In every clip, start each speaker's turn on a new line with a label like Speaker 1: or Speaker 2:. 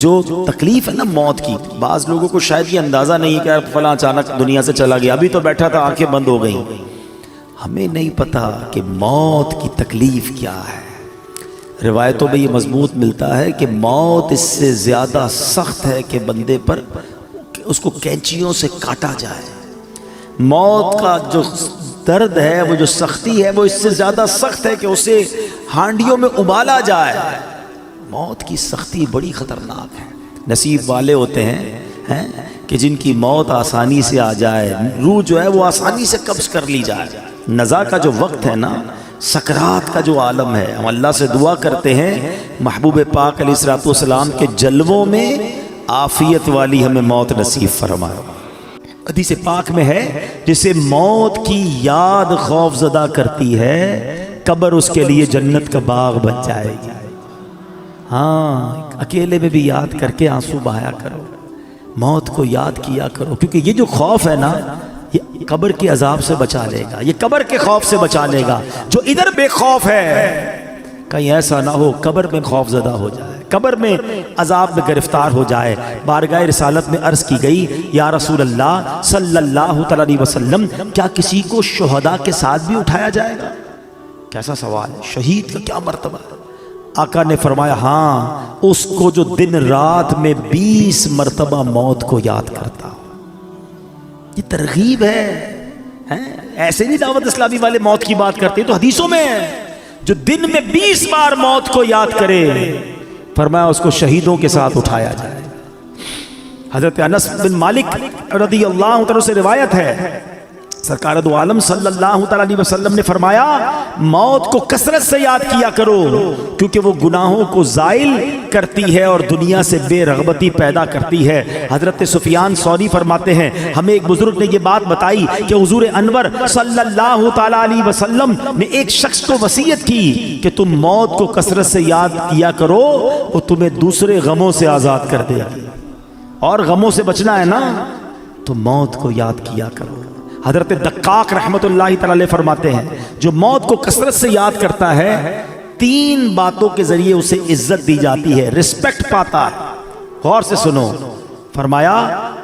Speaker 1: جو تکلیف ہے نا موت کی، بعض لوگوں کو شاید یہ اندازہ نہیں ہے کہ فلاں اچانک دنیا سے چلا گیا، ابھی تو بیٹھا تھا آنکھیں بند ہو گئیں. ہمیں نہیں پتا کہ موت کی تکلیف کیا ہے. روایتوں میں یہ مضبوط ملتا ہے کہ موت اس سے زیادہ سخت ہے کہ بندے پر اس کو کینچیوں سے کاٹا جائے. موت کا جو درد ہے، وہ جو سختی ہے، وہ اس سے زیادہ سخت ہے کہ اسے ہانڈیوں میں ابالا جائے. موت کی سختی بڑی خطرناک ہے. نصیب والے ہوتے ہیں کہ جن کی موت آسانی سے آ جائے، روح جو ہے وہ آسانی سے قبض کر لی جائے. نزا کا جو وقت ہے نا، سکرات کا جو عالم ہے، ہم اللہ سے دعا کرتے ہیں محبوب پاک علیہ الصلوۃ والسلام کے جلووں میں عافیت والی ہمیں موت نصیب فرمائے. حدیث پاک میں ہے جسے موت کی یاد خوف زدہ کرتی ہے، قبر اس کے لیے جنت کا باغ بن جائے گی. ہاں، اکیلے میں بھی یاد کر کے آنسو بہایا کرو، موت کو یاد کیا کرو، کیونکہ یہ جو خوف ہے نا، یہ قبر کے عذاب سے بچا لے گا، یہ قبر کے خوف سے بچا لے گا. جو ادھر بے خوف ہے، کہیں ایسا نہ ہو قبر میں خوف زدہ ہو جائے، قبر میں عذاب میں گرفتار ہو جائے. بارگاہ رسالت میں عرض کی گئی، یا رسول اللہ صلی اللہ علیہ وسلم، کیا کسی کو شہداء کے ساتھ بھی اٹھایا جائے گا؟ کیسا سوال ہے، شہید کا کیا مرتبہ ہے؟ آقا نے فرمایا ہاں، اس کو جو دن رات میں 20 مرتبہ موت کو یاد کرتا ہو. یہ ترغیب ہے، ایسے نہیں دعوت اسلامی والے موت کی بات کرتے، تو حدیثوں میں ہے جو دن میں 20 بار موت کو یاد کرے، فرمایا اس کو شہیدوں کے ساتھ اٹھایا جائے. حضرت انس بن مالک رضی اللہ عنہ سے روایت ہے، سرکار دو عالم صلی اللہ علیہ وسلم نے فرمایا موت کو کثرت سے یاد کیا کرو، کیونکہ وہ گناہوں کو زائل کرتی ہے اور دنیا سے بے رغبتی پیدا کرتی ہے. حضرت سفیان ثوری فرماتے ہیں ہمیں ایک بزرگ نے یہ بات بتائی کہ حضور انور صلی اللہ علیہ وسلم نے ایک شخص کو وصیت کی کہ تم موت کو کثرت سے یاد کیا کرو، وہ تمہیں دوسرے غموں سے آزاد کر دے گی. اور غموں سے بچنا ہے نا تو موت کو یاد کیا کرو. حضرت دقاق رحمت اللہ تعالی فرماتے ہیں جو موت کو کثرت سے یاد کرتا ہے، 3 باتوں کے ذریعے اسے عزت دی جاتی ہے، رسپیکٹ پاتا ہے. غور سے سنو، فرمایا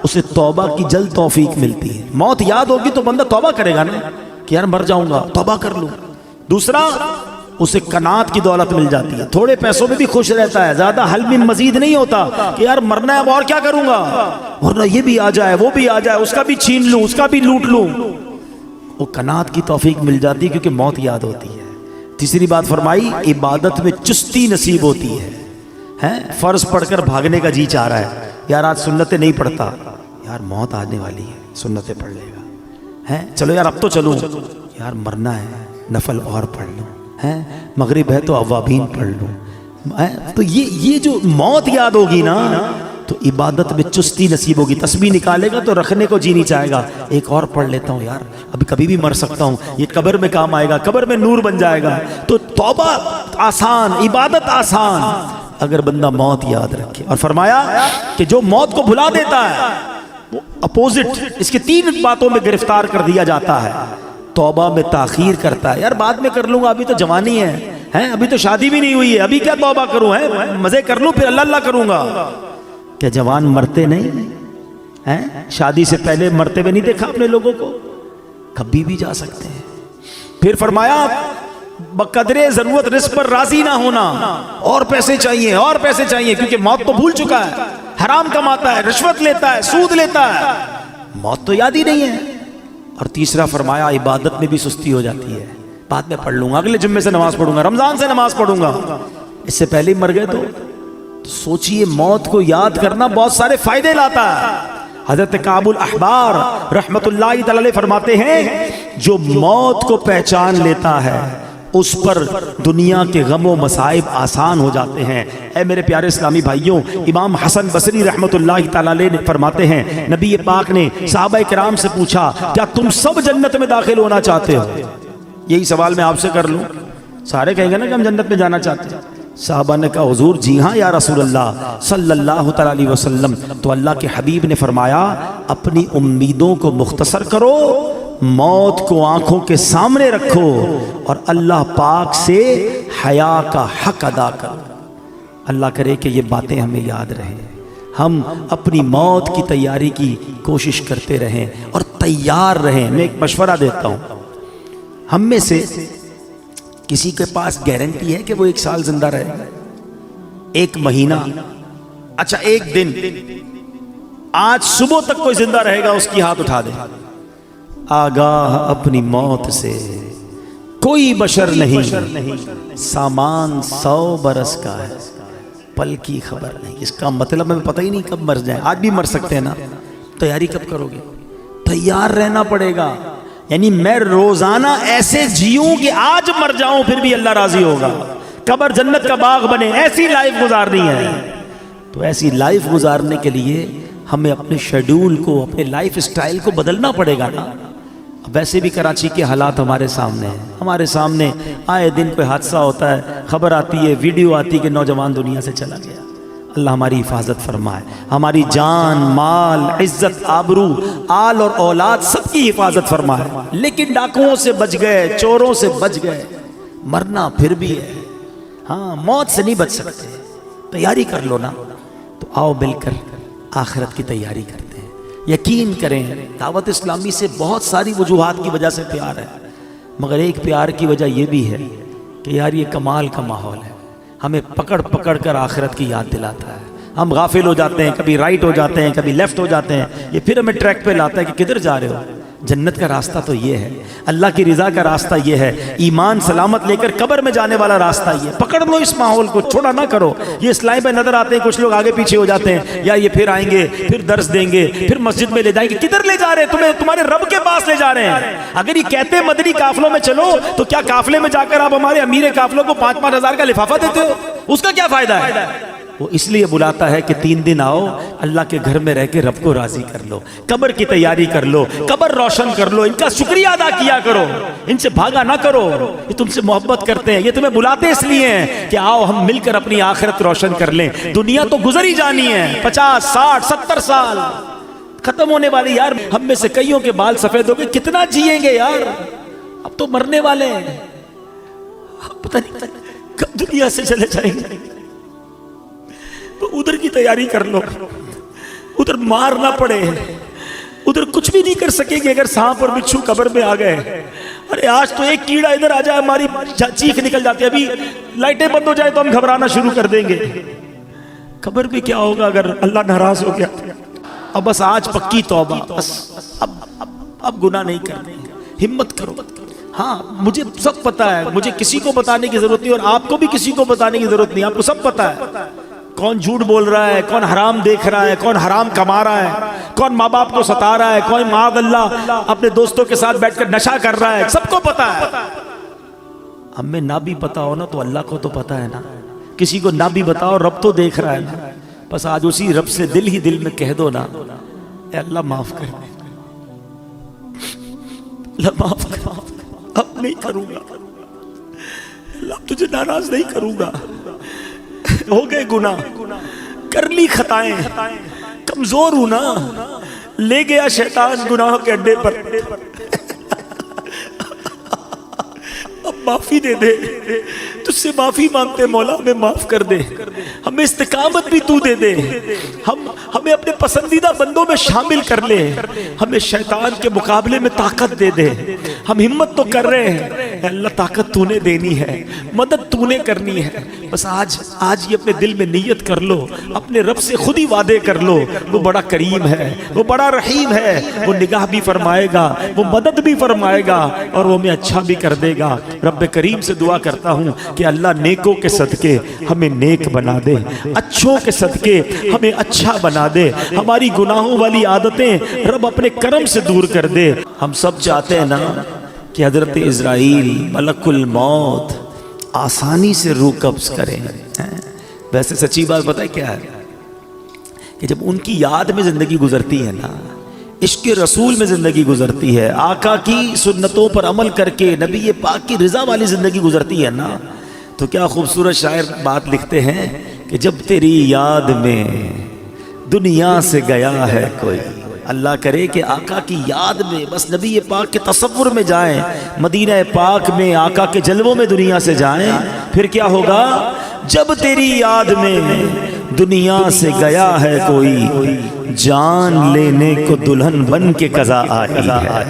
Speaker 1: اسے توبہ کی جلد توفیق ملتی ہے. موت یاد ہوگی تو بندہ توبہ کرے گا نا کہ یار مر جاؤں گا، توبہ کر لوں. دوسرا، اسے قناعت کی دولت مل جاتی ہے، تھوڑے پیسوں میں بھی خوش رہتا ہے، زیادہ حل میں مزید نہیں ہوتا کہ یار مرنا ہے اب اور کیا کروں گا، ورنہ یہ بھی آ جائے وہ بھی آ جائے، اس کا بھی چھین لوں، اس کا بھی لوٹ لوں. وہ قناعت کی توفیق مل جاتی ہے کیونکہ موت یاد ہوتی ہے. تیسری بات فرمائی، عبادت میں چستی نصیب ہوتی ہے. فرض پڑھ کر بھاگنے کا جی چاہ رہا ہے، یار آج سنتیں نہیں پڑھتا، یار موت آنے والی ہے سنتیں پڑھ لے گا. چلو یار اب تو چلوں، یار مرنا ہے نفل اور پڑھ لوں، مغرب ہے تو اوابین پڑھ لوں. تو یہ جو موت یاد ہوگی نا تو عبادت میں چستی نصیب ہوگی. تسبیح نکالے گا تو رکھنے کو جی نہیں چاہے گا، ایک اور پڑھ لیتا ہوں یار، ابھی کبھی بھی مر سکتا ہوں، یہ قبر میں کام آئے گا، قبر میں نور بن جائے گا. تو توبہ آسان، عبادت آسان اگر بندہ موت یاد رکھے. اور فرمایا کہ جو موت کو بھلا دیتا ہے وہ اپوزٹ اس کے 3 باتوں میں گرفتار کر دیا جاتا ہے. توبہ میں تاخیر کرتا ہے، یار بعد میں کر لوں گا، ابھی تو جوانی ہے، ابھی تو شادی بھی نہیں ہوئی ہے، ابھی کیا توبہ کروں، مزے کر لوں پھر اللہ اللہ کروں گا. کیا جوان مرتے نہیں؟ شادی سے پہلے مرتے ہوئے نہیں دیکھا اپنے لوگوں کو؟ کبھی بھی جا سکتے ہیں. پھر فرمایا بقدر ضرورت رزق پر راضی نہ ہونا، اور پیسے چاہیے اور پیسے چاہیے، کیونکہ موت تو بھول چکا ہے، حرام کماتا ہے، رشوت لیتا ہے، سود لیتا ہے، موت تو یاد ہی نہیں ہے. اور تیسرا فرمایا عبادت میں بھی سستی ہو جاتی ہے، بعد میں پڑھ لوں گا، اگلے جمعے سے نماز پڑھوں گا، رمضان سے نماز پڑھوں گا، اس سے پہلے ہی مر گئے. تو سوچئے موت کو یاد کرنا بہت سارے فائدے لاتا ہے. حضرت کعب الاحبار رحمت اللہ تعالی علیہ فرماتے ہیں جو موت کو پہچان لیتا ہے اس پر دنیا کے غم و مصائب آسان ہو جاتے ہیں. اے میرے پیارے اسلامی بھائیوں، امام حسن بصری رحمت اللہ تعالی علیہ فرماتے ہیں نبی پاک نے صحابہ کرام سے پوچھا کیا تم سب جنت میں داخل ہونا چاہتے ہو؟ یہی سوال میں آپ سے کر لوں، سارے کہیں گے نا کہ ہم جنت میں جانا چاہتے ہیں. صحابہ نے کہا حضور جی ہاں یا رسول اللہ صلی اللہ علیہ وسلم. تو اللہ کے حبیب نے فرمایا اپنی امیدوں کو مختصر کرو، موت کو آنکھوں کے سامنے رکھو اور اللہ پاک سے حیا کا حق ادا کرو. اللہ کرے کہ یہ باتیں ہمیں یاد رہیں، ہم اپنی موت کی تیاری کی کوشش کرتے رہیں اور تیار رہیں۔ میں ایک مشورہ دیتا ہوں، ہم میں سے کسی کے پاس گارنٹی ہے کہ وہ 1 سال زندہ رہے گا؟ 1 مہینہ، اچھا 1 دن، آج صبح تک کوئی زندہ رہے گا اس کی ہاتھ اٹھا دے۔ آگاہ اپنی موت سے کوئی بشر نہیں، سامان 100 برس کا ہے، پل کی خبر نہیں۔ اس کا مطلب ہمیں پتہ ہی نہیں کب مر جائیں، آج بھی مر سکتے ہیں نا، تیاری کب کرو گے؟ تیار رہنا پڑے گا، یعنی میں روزانہ ایسے جیوں کہ آج مر جاؤں پھر بھی اللہ راضی ہوگا، قبر جنت کا باغ بنے، ایسی لائف گزارنی ہے۔ تو ایسی لائف گزارنے کے لیے ہمیں اپنے شیڈول کو، اپنے لائف سٹائل کو بدلنا پڑے گا نا۔ ویسے بھی کراچی کے حالات ہمارے سامنے ہیں، ہمارے سامنے آئے دن کوئی حادثہ ہوتا ہے، خبر آتی ہے، ویڈیو آتی ہے کہ نوجوان دنیا سے چلا گیا۔ اللہ ہماری حفاظت فرمائے، ہماری جان، مال، عزت، آبرو، آل اور اولاد سب کی حفاظت فرمائے۔ لیکن ڈاکوؤں سے بچ گئے، چوروں سے بچ گئے، مرنا پھر بھی ہے، ہاں موت سے نہیں بچ سکتے۔ تیاری کر لو نا، تو آؤ مل کر آخرت کی تیاری کرتے ہیں۔ یقین کریں دعوت اسلامی سے بہت ساری وجوہات کی وجہ سے پیار ہے، مگر ایک پیار کی وجہ یہ بھی ہے کہ یار یہ کمال کا ماحول ہے، ہمیں پکڑ پکڑ کر آخرت کی یاد دلاتا ہے۔ ہم غافل ہو جاتے ہیں، کبھی رائٹ ہو جاتے ہیں، کبھی لیفٹ ہو جاتے ہیں، یہ پھر ہمیں ٹریک پہ لاتا ہے کہ کدھر جا رہے ہو۔ جنت کا راستہ تو یہ ہے، اللہ کی رضا کا راستہ یہ ہے، ایمان سلامت لے کر قبر میں جانے والا راستہ یہ ہے۔ پکڑ لو اس ماحول کو، چھوڑا نہ کرو۔ یہ اسلام پہ نظر آتے ہیں کچھ لوگ آگے پیچھے ہو جاتے ہیں، یا یہ پھر آئیں گے، پھر درس دیں گے، پھر مسجد میں لے جائیں گے۔ کدھر لے جا رہے ہیں تمہیں؟ تمہارے رب کے پاس لے جا رہے ہیں۔ اگر یہ کہتے ہیں مدنی قافلوں میں چلو، تو کیا قافلے میں جا کر آپ ہمارے امیر قافلوں کو 5-5 ہزار کا لفافہ دیتے ہو؟ اس کا کیا فائدہ ہے؟ وہ اس لیے بلاتا ہے کہ 3 دن آؤ، اللہ کے گھر میں رہ کے رب کو راضی کر لو، قبر کی تیاری کر لو، قبر روشن کر لو، ان کا شکریہ ادا کیا کرو، ان سے بھاگا نہ کرو۔ یہ تم سے محبت کرتے ہیں، یہ تمہیں بلاتے اس لیے ہیں کہ آؤ ہم مل کر اپنی آخرت روشن کر لیں۔ دنیا تو گزر ہی جانی ہے، 50 60 70 سال ختم ہونے والی۔ یار ہم میں سے کئیوں کے بال سفید ہو گئے، کتنا جیئیں گے یار؟ اب تو مرنے والے ہیں، پتہ نہیں کب دنیا سے چلے جائیں گے۔ تو ادھر کی تیاری کر لو، ادھر مار نہ پڑے، ادھر کچھ بھی نہیں کر سکیں گے اگر سانپ اور بچھو قبر میں آ گئے۔ ارے آج تو ایک کیڑا ادھر آ جائے ہماری چیخ نکل جاتی ہے، ابھی لائٹیں بند ہو جائے تو ہم گھبرانا شروع کر دیں گے۔ قبر میں کیا ہوگا اگر اللہ ناراض ہو گیا؟ اب بس آج پکی توبہ، بس اب گناہ نہیں کرنے، ہمت کرو۔ ہاں مجھے سب پتا ہے، مجھے کسی کو بتانے کی ضرورت نہیں، اور آپ کو بھی کسی کو بتانے کی ضرورت نہیں، آپ کو سب پتا ہے کون جھوٹ بول رہا ہے، کون حرام دیکھ رہا ہے، کون حرام کما رہا ہے، کون ماں باپ کو ستا رہا ہے، کون معاذ اللہ اپنے دوستوں کے ساتھ بیٹھ کر نشہ کر رہا ہے، سب کو پتا ہے۔ ہمیں نہ بھی پتا ہو نا تو اللہ کو تو پتا ہے نا، کسی کو نہ بھی بتاؤ رب تو دیکھ رہا ہے نا۔ بس آج اسی رب سے دل ہی دل میں کہہ دو نا، اے اللہ معاف کر دے، اللہ معاف کر، اب نہیں کروں گا، اللہ تجھے ناراض نہیں کروں گا۔ ہو گئے گناہ، کر لی خطائیں، کمزور ہوں نا، لے گیا شیطان گناہوں کے اڈے پر، اب معافی دے دے، تجھ سے معافی مانگتے مولا، ہمیں معاف کر دے، ہمیں استقامت بھی تو دے دے، ہمیں اپنے پسندیدہ بندوں میں شامل کر لے، ہمیں شیطان کے مقابلے میں طاقت دے دے۔ ہم ہمت تو کر رہے ہیں، اے اللہ طاقت تو نے دینی ہے، مدد تو نے کرنی ہے۔ بس آج یہ اپنے دل میں نیت کر لو، اپنے رب سے خود ہی وعدے کر لو، وہ بڑا کریم ہے، وہ بڑا رحیم ہے، وہ نگاہ بھی فرمائے گا، وہ مدد بھی فرمائے گا، اور وہ ہمیں اچھا بھی کر دے گا۔ رب کریم سے دعا کرتا ہوں کہ اللہ نیکوں کے صدقے ہمیں نیک بنا دے، اچھوں کے صدقے ہمیں اچھا بنا دے، ہماری گناہوں والی عادتیں رب اپنے کرم سے دور کر دے۔ ہم سب چاہتے ہیں نا کہ حضرت عزرائیل ملک الموت آسانی سے روح قبض کریں۔ ویسے سچی بات پتہ ہے کیا ہے کہ جب ان کی یاد میں زندگی گزرتی ہے نا، عشق رسول میں زندگی گزرتی ہے، آقا کی سنتوں پر عمل کر کے نبی پاک کی رضا والی زندگی گزرتی ہے نا، تو کیا خوبصورت شاعر بات لکھتے ہیں کہ جب تیری یاد میں دنیا سے گیا ہے کوئی، اللہ کرے کہ آقا کی یاد میں بس نبی پاک کے تصور میں جائیں، مدینہ پاک میں آقا کے جلووں میں دنیا سے جائیں، پھر کیا ہوگا؟ جب تیری یاد میں دنیا سے گیا ہے کوئی، جان لینے کو دلہن بن کے قضا آئی ہے۔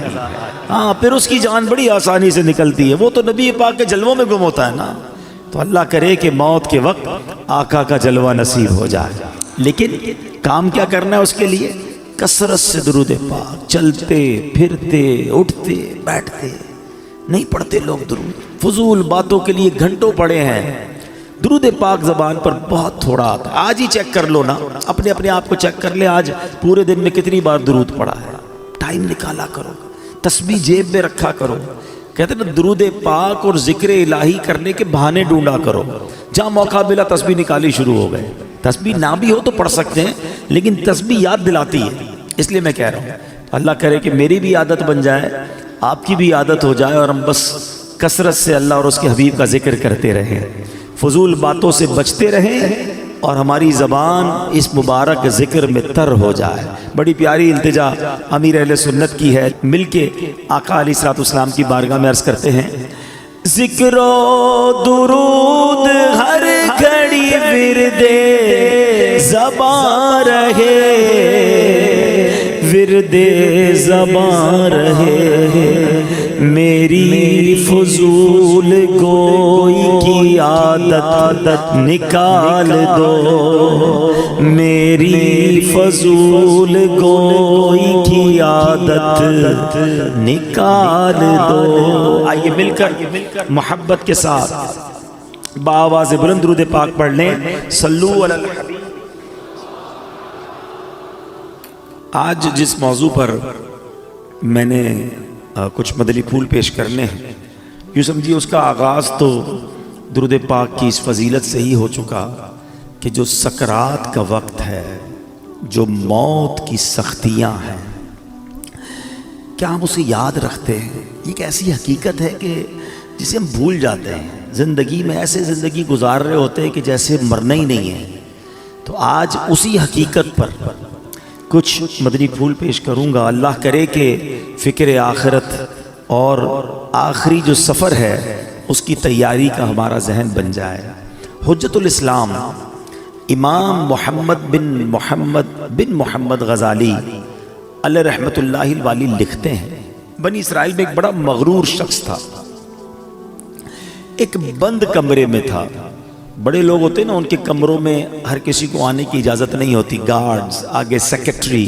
Speaker 1: ہاں پھر اس کی جان بڑی آسانی سے نکلتی ہے، وہ تو نبی پاک کے جلووں میں گم ہوتا ہے نا۔ تو اللہ کرے کہ موت کے وقت آقا کا جلوہ نصیب ہو جائے، لیکن کام کیا کرنا ہے اس کے لیے؟ کثرت سے درود پاک، چلتے پھرتے اٹھتے بیٹھتے نہیں پڑھتے لوگ درود، فضول باتوں کے لیے گھنٹوں پڑے ہیں۔ درود پاک زبان پر بہت تھوڑا آتا ہے۔ آج ہی چیک کر لو نا، اپنے آپ کو چیک کر لے، آج پورے دن میں کتنی بار درود پڑھا ہے۔ ٹائم نکالا کرو، تسبیح جیب میں رکھا کرو۔ کہتے ہیں نا درود پاک اور ذکر الہی کرنے کے بہانے ڈھونڈا کرو، جہاں موقع ملا تسبیح نکالی شروع ہو گئے۔ تسبیح نہ بھی ہو تو پڑھ سکتے ہیں، لیکن تسبیح یاد دلاتی ہے، اس لیے میں کہہ رہا ہوں اللہ کرے کہ میری بھی عادت بن جائے، آپ کی بھی عادت ہو جائے، اور ہم بس کثرت سے اللہ اور اس کے حبیب کا ذکر کرتے رہیں، فضول باتوں سے بچتے رہیں، اور ہماری زبان اس مبارک ذکر میں تر ہو جائے۔ بڑی پیاری التجا امیر اہل سنت کی ہے، مل کے آقا علیہ الصلوۃ والسلام کی بارگاہ میں عرض کرتے ہیں، ذکر و درود ہر گھڑی ورد زباں رہے، ورد زباں رہے، میری فضول گوئی کی عادت نکال دو، میری فضول گوئی کی عادت نکال دو۔ آئیے مل کر محبت کے ساتھ بآواز بلند درود پاک پڑھ لیں، صلو علی الحبیب۔ آج جس موضوع پر میں نے کچھ مدنی پھول پیش کرنے ہیں، یوں سمجھیے اس کا آغاز تو درود پاک کی اس فضیلت سے ہی ہو چکا کہ جو سکرات کا وقت ہے، جو موت کی سختیاں ہیں، کیا ہم اسے یاد رکھتے ہیں؟ ایک ایسی حقیقت ہے کہ جسے ہم بھول جاتے ہیں، زندگی میں ایسے زندگی گزار رہے ہوتے ہیں کہ جیسے مرنا ہی نہیں ہے۔ تو آج اسی حقیقت پر کچھ مدنی پھول پیش کروں گا۔ اللہ کرے کہ فکر آخرت اور آخری جو سفر ہے اس کی تیاری کا ہمارا ذہن بن جائے۔ حجت الاسلام امام محمد بن محمد غزالی علیہ رحمت اللہ الوالی لکھتے ہیں، بنی اسرائیل میں ایک بڑا مغرور شخص تھا، ایک بند کمرے میں تھا۔ بڑے لوگ ہوتے ہیں نا، ان کے کمروں میں ہر کسی کو آنے کی اجازت نہیں ہوتی، گارڈز آگے سیکرٹری،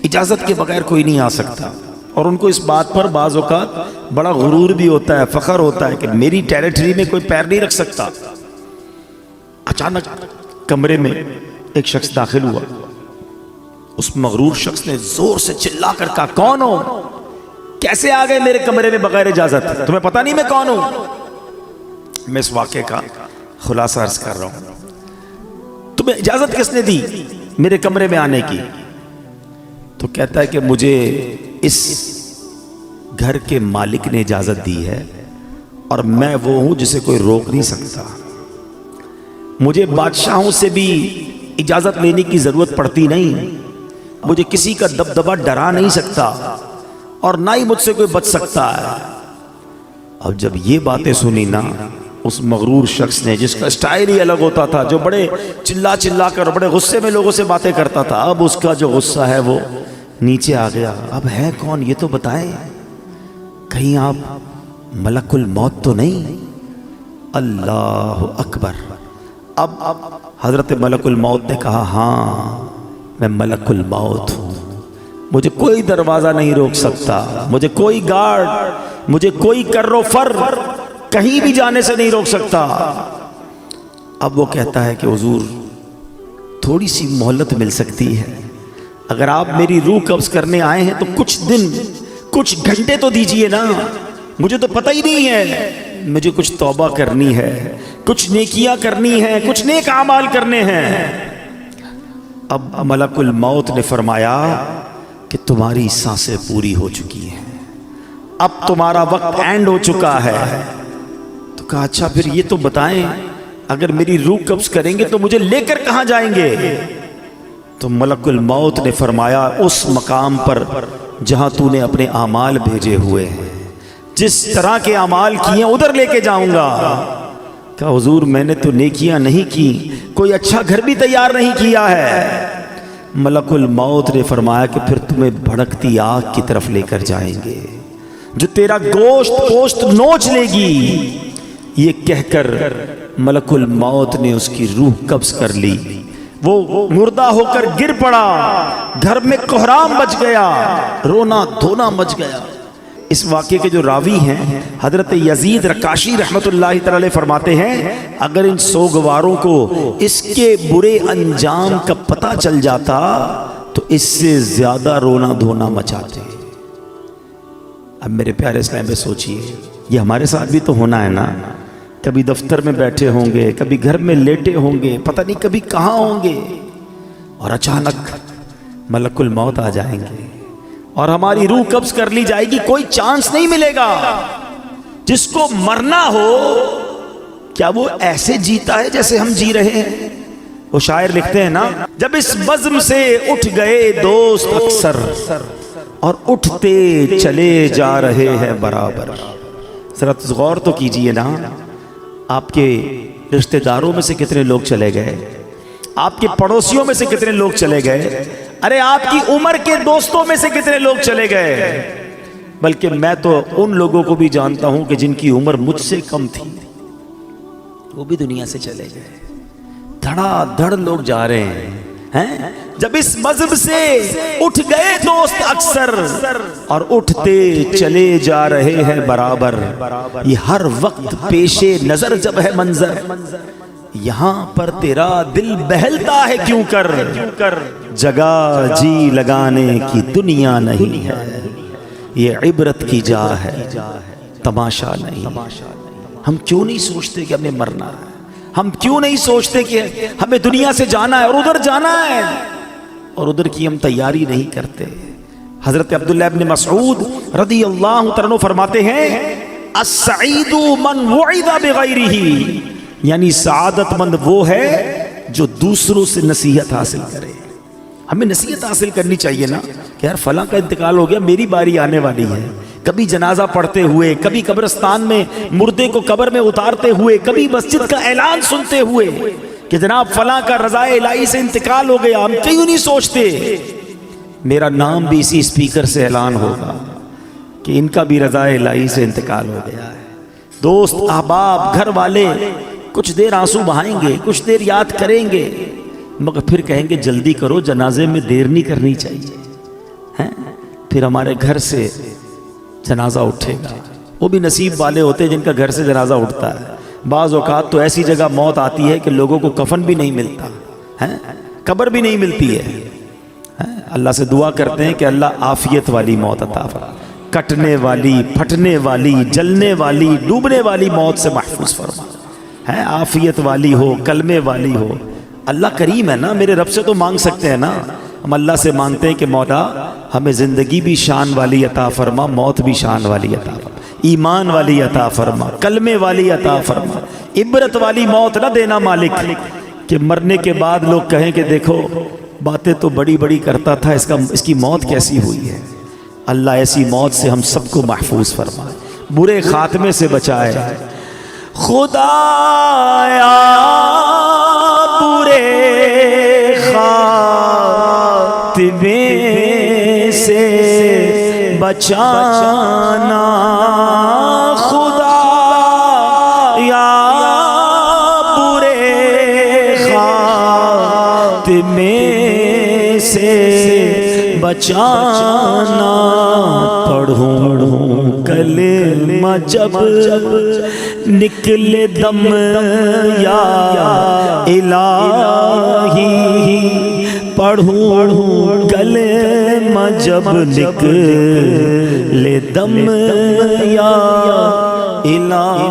Speaker 1: اجازت کے بغیر کوئی نہیں آ سکتا، اور ان کو اس بات پر بعض اوقات بڑا غرور بھی ہوتا ہے، فخر ہوتا ہے کہ میری ٹیریٹری میں کوئی پیر نہیں رکھ سکتا۔ اچانک کمرے میں ایک شخص داخل ہوا، اس مغرور شخص نے زور سے چلا کر کہا، کون ہو؟ کیسے آ گئے میرے کمرے میں بغیر اجازت؟ تمہیں پتہ نہیں میں کون ہوں؟ میں اس واقعے کا خلاصہ عرض کر رہا ہوں۔ تمہیں اجازت کس نے دی میرے کمرے میں آنے کی؟ تو کہتا ہے کہ مجھے اس گھر کے مالک نے اجازت دی ہے، اور میں وہ ہوں جسے کوئی روک نہیں سکتا۔ مجھے بادشاہوں سے بھی اجازت لینے کی ضرورت پڑتی نہیں، مجھے کسی کا دبدبہ ڈرا نہیں سکتا، اور نہ ہی مجھ سے کوئی بچ سکتا ہے۔ اب جب یہ باتیں سنی نا، اس مغرور شخص نے، جس کا سٹائل ہی الگ ہوتا تھا، جو بڑے چلا کر بڑے غصے میں لوگوں سے باتیں کرتا تھا، اب اس کا جو غصہ ہے وہ نیچے آ گیا۔ اب ہے کون یہ تو بتائیں، کہیں آپ ملک الموت تو نہیں؟ اللہ اکبر۔ اب حضرت ملک الموت نے کہا، ہاں میں ملک الموت ہوں، مجھے کوئی دروازہ نہیں روک سکتا، مجھے کوئی گارڈ، مجھے کوئی کر و فر کہیں بھی جانے سے نہیں روک سکتا۔ اب وہ کہتا ہے کہ حضور تھوڑی سی مہلت مل سکتی ہے، اگر آپ میری روح قبض کرنے آئے ہیں تو کچھ دن کچھ گھنٹے تو دیجئے نا، مجھے تو پتہ ہی نہیں ہے، مجھے کچھ توبہ کرنی ہے، کچھ نیکیاں کرنی ہیں، کچھ نیک اعمال کرنے ہیں۔ اب ملک الموت نے فرمایا کہ تمہاری سانسیں پوری ہو چکی ہیں، اب تمہارا وقت اینڈ ہو چکا ہے۔ تو کہا اچھا پھر یہ تو بتائیں، اگر میری روح قبض کریں گے تو مجھے لے کر کہاں جائیں گے؟ تو ملک الموت نے فرمایا اس مقام پر جہاں تو نے اپنے اعمال بھیجے ہوئے ہیں، جس طرح کے اعمال کیے ادھر لے کے جاؤں گا۔ کہا حضور میں نے تو نیکیاں نہیں کی، کوئی اچھا گھر بھی تیار نہیں کیا ہے۔ ملک الموت نے فرمایا کہ پھر تمہیں بھڑکتی آگ کی طرف لے کر جائیں گے جو تیرا گوشت نوچ لے گی۔ یہ کہہ کر ملک الموت نے اس کی روح قبض کر لی، وہ مردہ ہو کر گر پڑا، گھر میں کوہرام مچ گیا، رونا دھونا مچ گیا۔ اس واقعے کے جو راوی ہیں حضرت یزید رکاشی رحمت اللہ تعالی فرماتے ہیں اگر ان سوگواروں کو اس کے برے انجام کا پتہ چل جاتا تو اس سے زیادہ رونا دھونا مچاتے۔ اب میرے پیارے اسلام میں سوچئے، یہ ہمارے ساتھ بھی تو ہونا ہے نا، کبھی دفتر میں بیٹھے ہوں گے، کبھی گھر میں لیٹے ہوں گے، پتہ نہیں کبھی کہاں ہوں گے، اور اچانک ملک الموت آ جائیں گے اور ہماری روح قبض کر لی جائے گی، کوئی چانس نہیں ملے گا۔ جس کو مرنا ہو کیا وہ ایسے جیتا ہے جیسے ہم جی رہے ہیں؟ وہ شاعر لکھتے ہیں نا، جب اس بزم سے اٹھ گئے دوست اکثر اور اٹھتے چلے جا رہے ہیں برابر۔ ذرا غور تو کیجئے نا، آپ کے رشتہ داروں میں سے کتنے لوگ چلے گئے، آپ کے پڑوسیوں میں سے کتنے لوگ چلے گئے، ارے آپ کی عمر کے دوستوں میں سے کتنے لوگ چلے گئے، بلکہ میں تو ان لوگوں کو بھی جانتا ہوں کہ جن کی عمر مجھ سے کم تھی، وہ بھی دنیا سے چلے گئے۔ دھڑا دھڑ لوگ جا رہے ہیں۔ جب اس مذہب سے اٹھ گئے دوست اکثر اور اٹھتے چلے جا رہے ہیں برابر، یہ ہر وقت پیش نظر جب ہے منظر، یہاں پر تیرا دل بہلتا ہے کیوں کر، جگہ جی لگانے کی دنیا نہیں ہے، یہ عبرت کی جا ہے تماشا نہیں۔ ہم کیوں نہیں سوچتے کہ ہمیں مرنا ہے؟ ہم کیوں نہیں سوچتے کہ ہمیں دنیا سے جانا ہے اور ادھر جانا ہے، اور ادھر کی ہم تیاری نہیں کرتے؟ حضرت عبداللہ ابن مسعود رضی اللہ عنہ فرماتے ہیں السعید من وعد بغیرہ، یعنی سعادت مند وہ ہے جو دوسروں سے نصیحت حاصل کرے۔ ہمیں نصیحت حاصل کرنی چاہیے نا کہ یار فلاں کا انتقال ہو گیا، میری باری آنے والی ہے۔ کبھی جنازہ پڑھتے ہوئے، کبھی قبرستان میں مردے کو قبر میں اتارتے ہوئے، کبھی مسجد کا اعلان سنتے ہوئے کہ جناب فلاں کا رضائے الہی سے انتقال ہو گیا، ہم کیوں نہیں سوچتے میرا نام بھی اسی اسپیکر سے اعلان ہوگا کہ ان کا بھی رضائے الہی سے انتقال ہو گیا ہے۔ دوست احباب گھر والے کچھ دیر آنسو بہائیں گے، کچھ دیر یاد کریں گے، مگر پھر کہیں گے جلدی کرو، جنازے میں دیر نہیں کرنی چاہیے۔ پھر ہمارے گھر سے جنازہ اٹھے گا، وہ بھی نصیب والے ہوتے ہیں جن کا گھر سے جنازہ اٹھتا ہے۔ بعض اوقات تو ایسی جگہ موت آتی ہے کہ لوگوں کو کفن بھی نہیں ملتا، قبر بھی نہیں ملتی ہے۔ اللہ سے دعا کرتے ہیں کہ اللہ عافیت والی موت عطا فرما، کٹنے والی، پھٹنے والی، جلنے والی، ڈوبنے والی موت سے محفوظ فرما، عافیت والی ہو، کلمے والی ہو۔ اللہ کریم ہے نا، میرے رب سے تو مانگ سکتے ہیں نا، ہم اللہ سے مانگتے ہیں کہ مولا ہمیں زندگی بھی شان والی عطا فرما، موت بھی شان والی عطا فرما، ایمان والی عطا فرما، کلمے والی عطا فرما، عبرت والی موت نہ دینا مالک کہ مرنے کے بعد لوگ کہیں کہ دیکھو باتیں تو بڑی بڑی کرتا تھا، اس کی موت کیسی ہوئی ہے۔ اللہ ایسی موت سے ہم سب کو محفوظ فرمائے، برے خاتمے سے بچائے۔ خدایا برے خاتمے سے بچانا، خدا یا برے خاتمے سے بچانا، پڑھوں کلمہ جب نکلے دم یا الہی، پڑھوں کلمہ جب نکلے دم یا الہی۔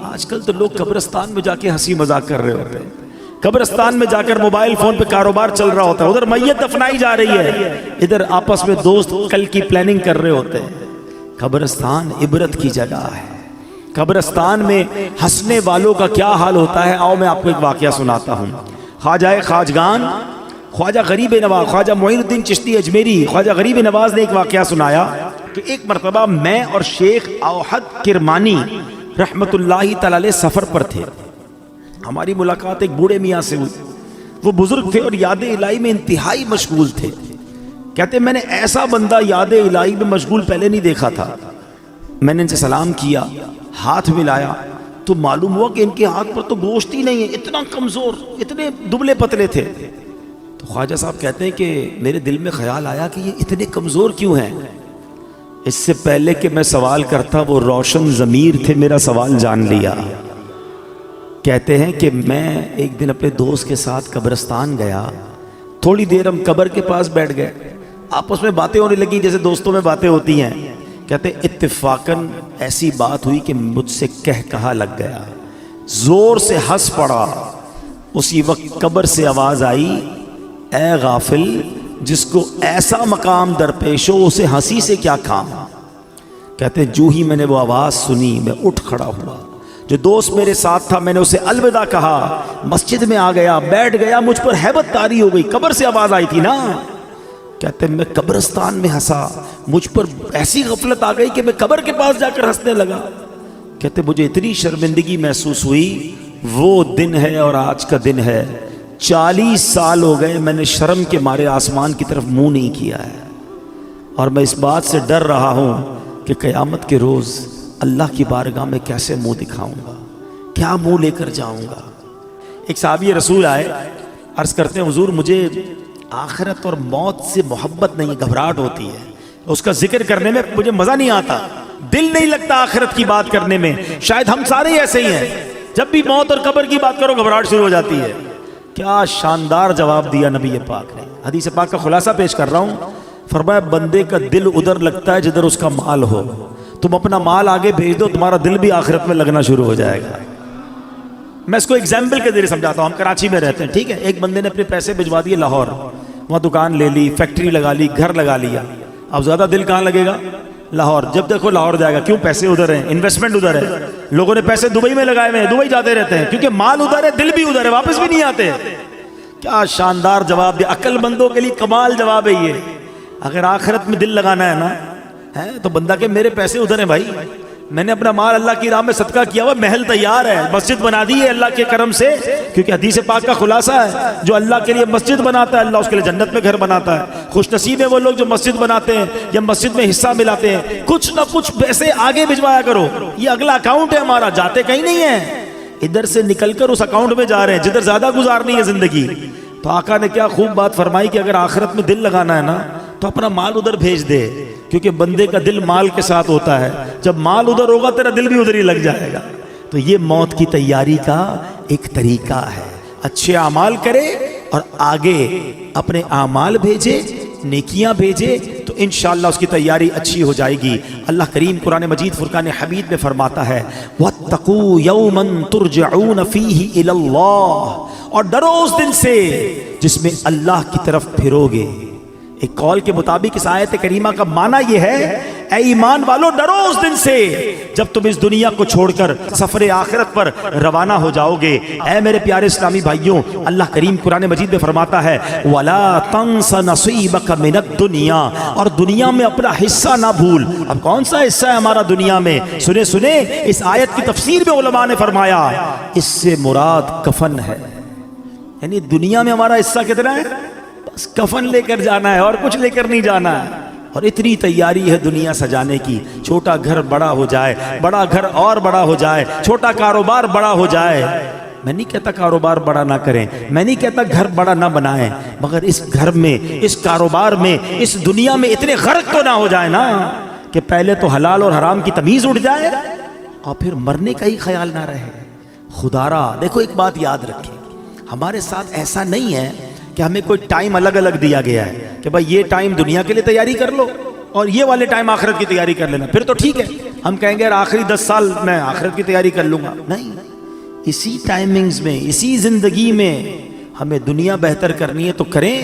Speaker 1: آج کل تو لوگ قبرستان میں جا کے ہنسی مذاق کر رہے ہوتے ہیں، قبرستان میں جا کر موبائل فون پہ کاروبار چل رہا ہوتا ہے، ادھر میت دفنائی جا رہی ہے، ادھر آپس میں دوست کل کی پلاننگ کر رہے ہوتے ہیں۔ قبرستان عبرت کی جگہ ہے، قبرستان میں ہنسنے والوں کا کیا حال ہوتا ہے، آؤ میں آپ کو ایک واقعہ سناتا ہوں۔ خواجہ خواجگان خواجہ غریب نواز، خواجہ معین الدین چشتی اجمیری، خواجہ غریب نواز نے ایک واقعہ سنایا کہ ایک مرتبہ میں اور شیخ اوحد کرمانی رحمت اللہ تعالی علیہ سفر پر تھے. ہماری ملاقات ایک بوڑھے میاں سے ہوئی. وہ بزرگ تھے اور یاد الہی میں انتہائی مشغول تھے. کہتے میں نے ایسا بندہ یاد الہی میں مشغول پہلے نہیں دیکھا تھا. میں نے ان سے سلام کیا, ہاتھ ملایا تو معلوم ہوا کہ ان کے ہاتھ پر تو گوشت ہی نہیں ہے, اتنا کمزور, اتنے دبلے پتلے تھے. تو خواجہ صاحب کہتے ہیں کہ میرے دل میں خیال آیا کہ یہ اتنے کمزور کیوں ہیں. اس سے پہلے کہ میں سوال کرتا وہ روشن ضمیر تھے, میرا سوال جان لیا. کہتے ہیں کہ میں ایک دن اپنے دوست کے ساتھ قبرستان گیا. تھوڑی دیر ہم قبر کے پاس بیٹھ گئے, آپس میں باتیں ہونے لگی جیسے دوستوں میں باتیں ہوتی ہیں. کہتے ہیں اتفاقاً ایسی بات ہوئی کہ مجھ سے کہا لگ گیا, زور سے ہنس پڑا. اسی وقت قبر سے آواز آئی, اے غافل, جس کو ایسا مقام درپیش ہو اسے ہنسی سے کیا کام. کہتے ہیں جو ہی میں نے وہ آواز سنی میں اٹھ کھڑا ہوا. جو دوست میرے ساتھ تھا میں نے اسے الوداع کہا, مسجد میں آ گیا, بیٹھ گیا. مجھ پر ہیبت طاری ہو گئی, قبر سے آواز آئی تھی نا. کہتے ہیں میں قبرستان میں ہنسا, مجھ پر ایسی غفلت آ گئی کہ میں قبر کے پاس جا کر ہنسنے لگا. کہتے ہیں مجھے اتنی شرمندگی محسوس ہوئی. وہ دن ہے اور آج کا دن ہے, 40 سال ہو گئے میں نے شرم کے مارے آسمان کی طرف منہ نہیں کیا ہے. اور میں اس بات سے ڈر رہا ہوں کہ قیامت کے روز اللہ کی بارگاہ میں کیسے منہ دکھاؤں گا, کیا منہ لے کر جاؤں گا. ایک صحابی رسول آئے, عرض کرتے ہیں حضور مجھے آخرت اور موت سے محبت نہیں, گھبراہٹ ہوتی ہے, اس کا ذکر کرنے میں مجھے مزہ نہیں آتا, دل نہیں لگتا آخرت کی بات کرنے میں. شاید ہم سارے ایسے ہی ہیں, جب بھی موت اور قبر کی بات کرو گھبراہٹ شروع ہو جاتی ہے. کیا شاندار جواب دیا نبی پاک نے. حدیث پاک کا خلاصہ پیش کر رہا ہوں. فرمایا بندے کا دل ادھر لگتا ہے جدھر اس کا مال ہو. تم اپنا مال آگے بھیج دو, تمہارا دل بھی آخرت میں لگنا شروع ہو جائے گا. میں اس کو ایگزامپل کے ذریعے سمجھاتا ہوں. ہم کراچی میں رہتے ہیں, ٹھیک ہے, ایک بندے نے اپنے پیسے بھجوا دیے لاہور, وہاں دکان لے لی, فیکٹری لگا لی, گھر لگا لیا. اب زیادہ دل کہاں لگے گا؟ لاہور. جب دیکھو لاہور جائے گا, کیوں؟ پیسے ادھر ہیں, انویسٹمنٹ ادھر ہے. لوگوں نے پیسے دبئی میں لگائے ہوئے ہیں, دبئی جاتے رہتے ہیں کیونکہ مال ادھر ہے, دل بھی ادھر ہے, واپس بھی نہیں آتے. کیا شاندار جواب دیا, عقل مندوں کے لیے کمال جواب ہے یہ. اگر آخرت میں دل لگانا ہے نا تو بندہ کہ میرے پیسے ادھر ہیں بھائی, میں نے اپنا مال اللہ کی راہ میں صدقہ کیا ہوا, محل تیار ہے, مسجد بنا دی ہے اللہ کے کرم سے. کیونکہ حدیث پاک کا خلاصہ ہے جو اللہ کے لیے مسجد بناتا ہے اللہ اس کے لیے جنت میں گھر بناتا ہے. خوش نصیب ہے وہ لوگ جو مسجد بناتے ہیں یا مسجد میں حصہ ملاتے ہیں. کچھ نہ کچھ پیسے آگے بھجوایا کرو, یہ اگلا اکاؤنٹ ہے ہمارا, جاتے کہیں نہیں ہیں, ادھر سے نکل کر اس اکاؤنٹ میں جا رہے ہیں جدھر زیادہ گزارنی ہے زندگی. تو آقا نے کیا خوب بات فرمائی کہ اگر آخرت میں دل لگانا ہے نا تو اپنا مال ادھر بھیج دے, کیونکہ بندے کا دل مال کے ساتھ ہوتا ہے. جب مال ادھر ہوگا تیرا دل بھی ادھر ہی لگ جائے گا. تو یہ موت کی تیاری کا ایک طریقہ ہے. اچھے اعمال کرے اور آگے اپنے اعمال بھیجے, نیکیاں بھیجے, تو انشاءاللہ اس کی تیاری اچھی ہو جائے گی. اللہ کریم قرآن مجید فرقان حمید میں فرماتا ہے وَاتَّقُوا يَوْمًا تُرْجَعُونَ فِيهِ إِلَى اللَّهِ, اور ڈرو اس دن سے جس میں اللہ کی طرف پھرو گے. ایک قول کے مطابق اس آیت کریمہ کا معنی یہ ہے, اے ایمان والو ڈرو اس دن سے جب تم اس دنیا کو چھوڑ کر سفر آخرت پر روانہ ہو جاؤ گے. اے میرے پیارے اسلامی بھائیوں, اللہ کریم قرآن مجید میں فرماتا ہے وَلَا تَنْسَ نَصِيبَكَ مِنَ الدُّنْيَا, اور دنیا میں اپنا حصہ نہ بھول. اب کون سا حصہ ہے ہمارا دنیا میں؟ سنے اس آیت کی تفسیر میں علماء نے فرمایا اس سے مراد کفن ہے. یعنی دنیا میں ہمارا حصہ کتنا ہے؟ بس کفن لے کر جانا ہے اور کچھ لے کر نہیں جانا ہے. اور اتنی تیاری ہے دنیا سجانے کی, چھوٹا گھر بڑا ہو جائے, بڑا گھر اور بڑا ہو جائے, چھوٹا کاروبار بڑا ہو جائے. میں نہیں کہتا کاروبار بڑا نہ کریں, میں نہیں کہتا گھر بڑا نہ بنائیں, مگر اس گھر میں, اس کاروبار میں, اس دنیا میں اتنے غرق تو نہ ہو جائے نا کہ پہلے تو حلال اور حرام کی تمیز اٹھ جائے اور پھر مرنے کا ہی خیال نہ رہے. خدا را دیکھو ایک بات یاد رکھیں, ہمارے ساتھ ایسا نہیں ہے کہ ہمیں کوئی ٹائم الگ الگ دیا گیا ہے کہ بھائی یہ ٹائم دنیا کے لیے تیاری کر لو اور یہ والے ٹائم آخرت کی تیاری کر لینا, پھر تو ٹھیک ہے. ہم کہیں گے یار آخری 10 سال میں آخرت کی تیاری کر لوں گا. نہیں, اسی ٹائمنگز میں, اسی زندگی میں ہمیں دنیا بہتر کرنی ہے تو کریں,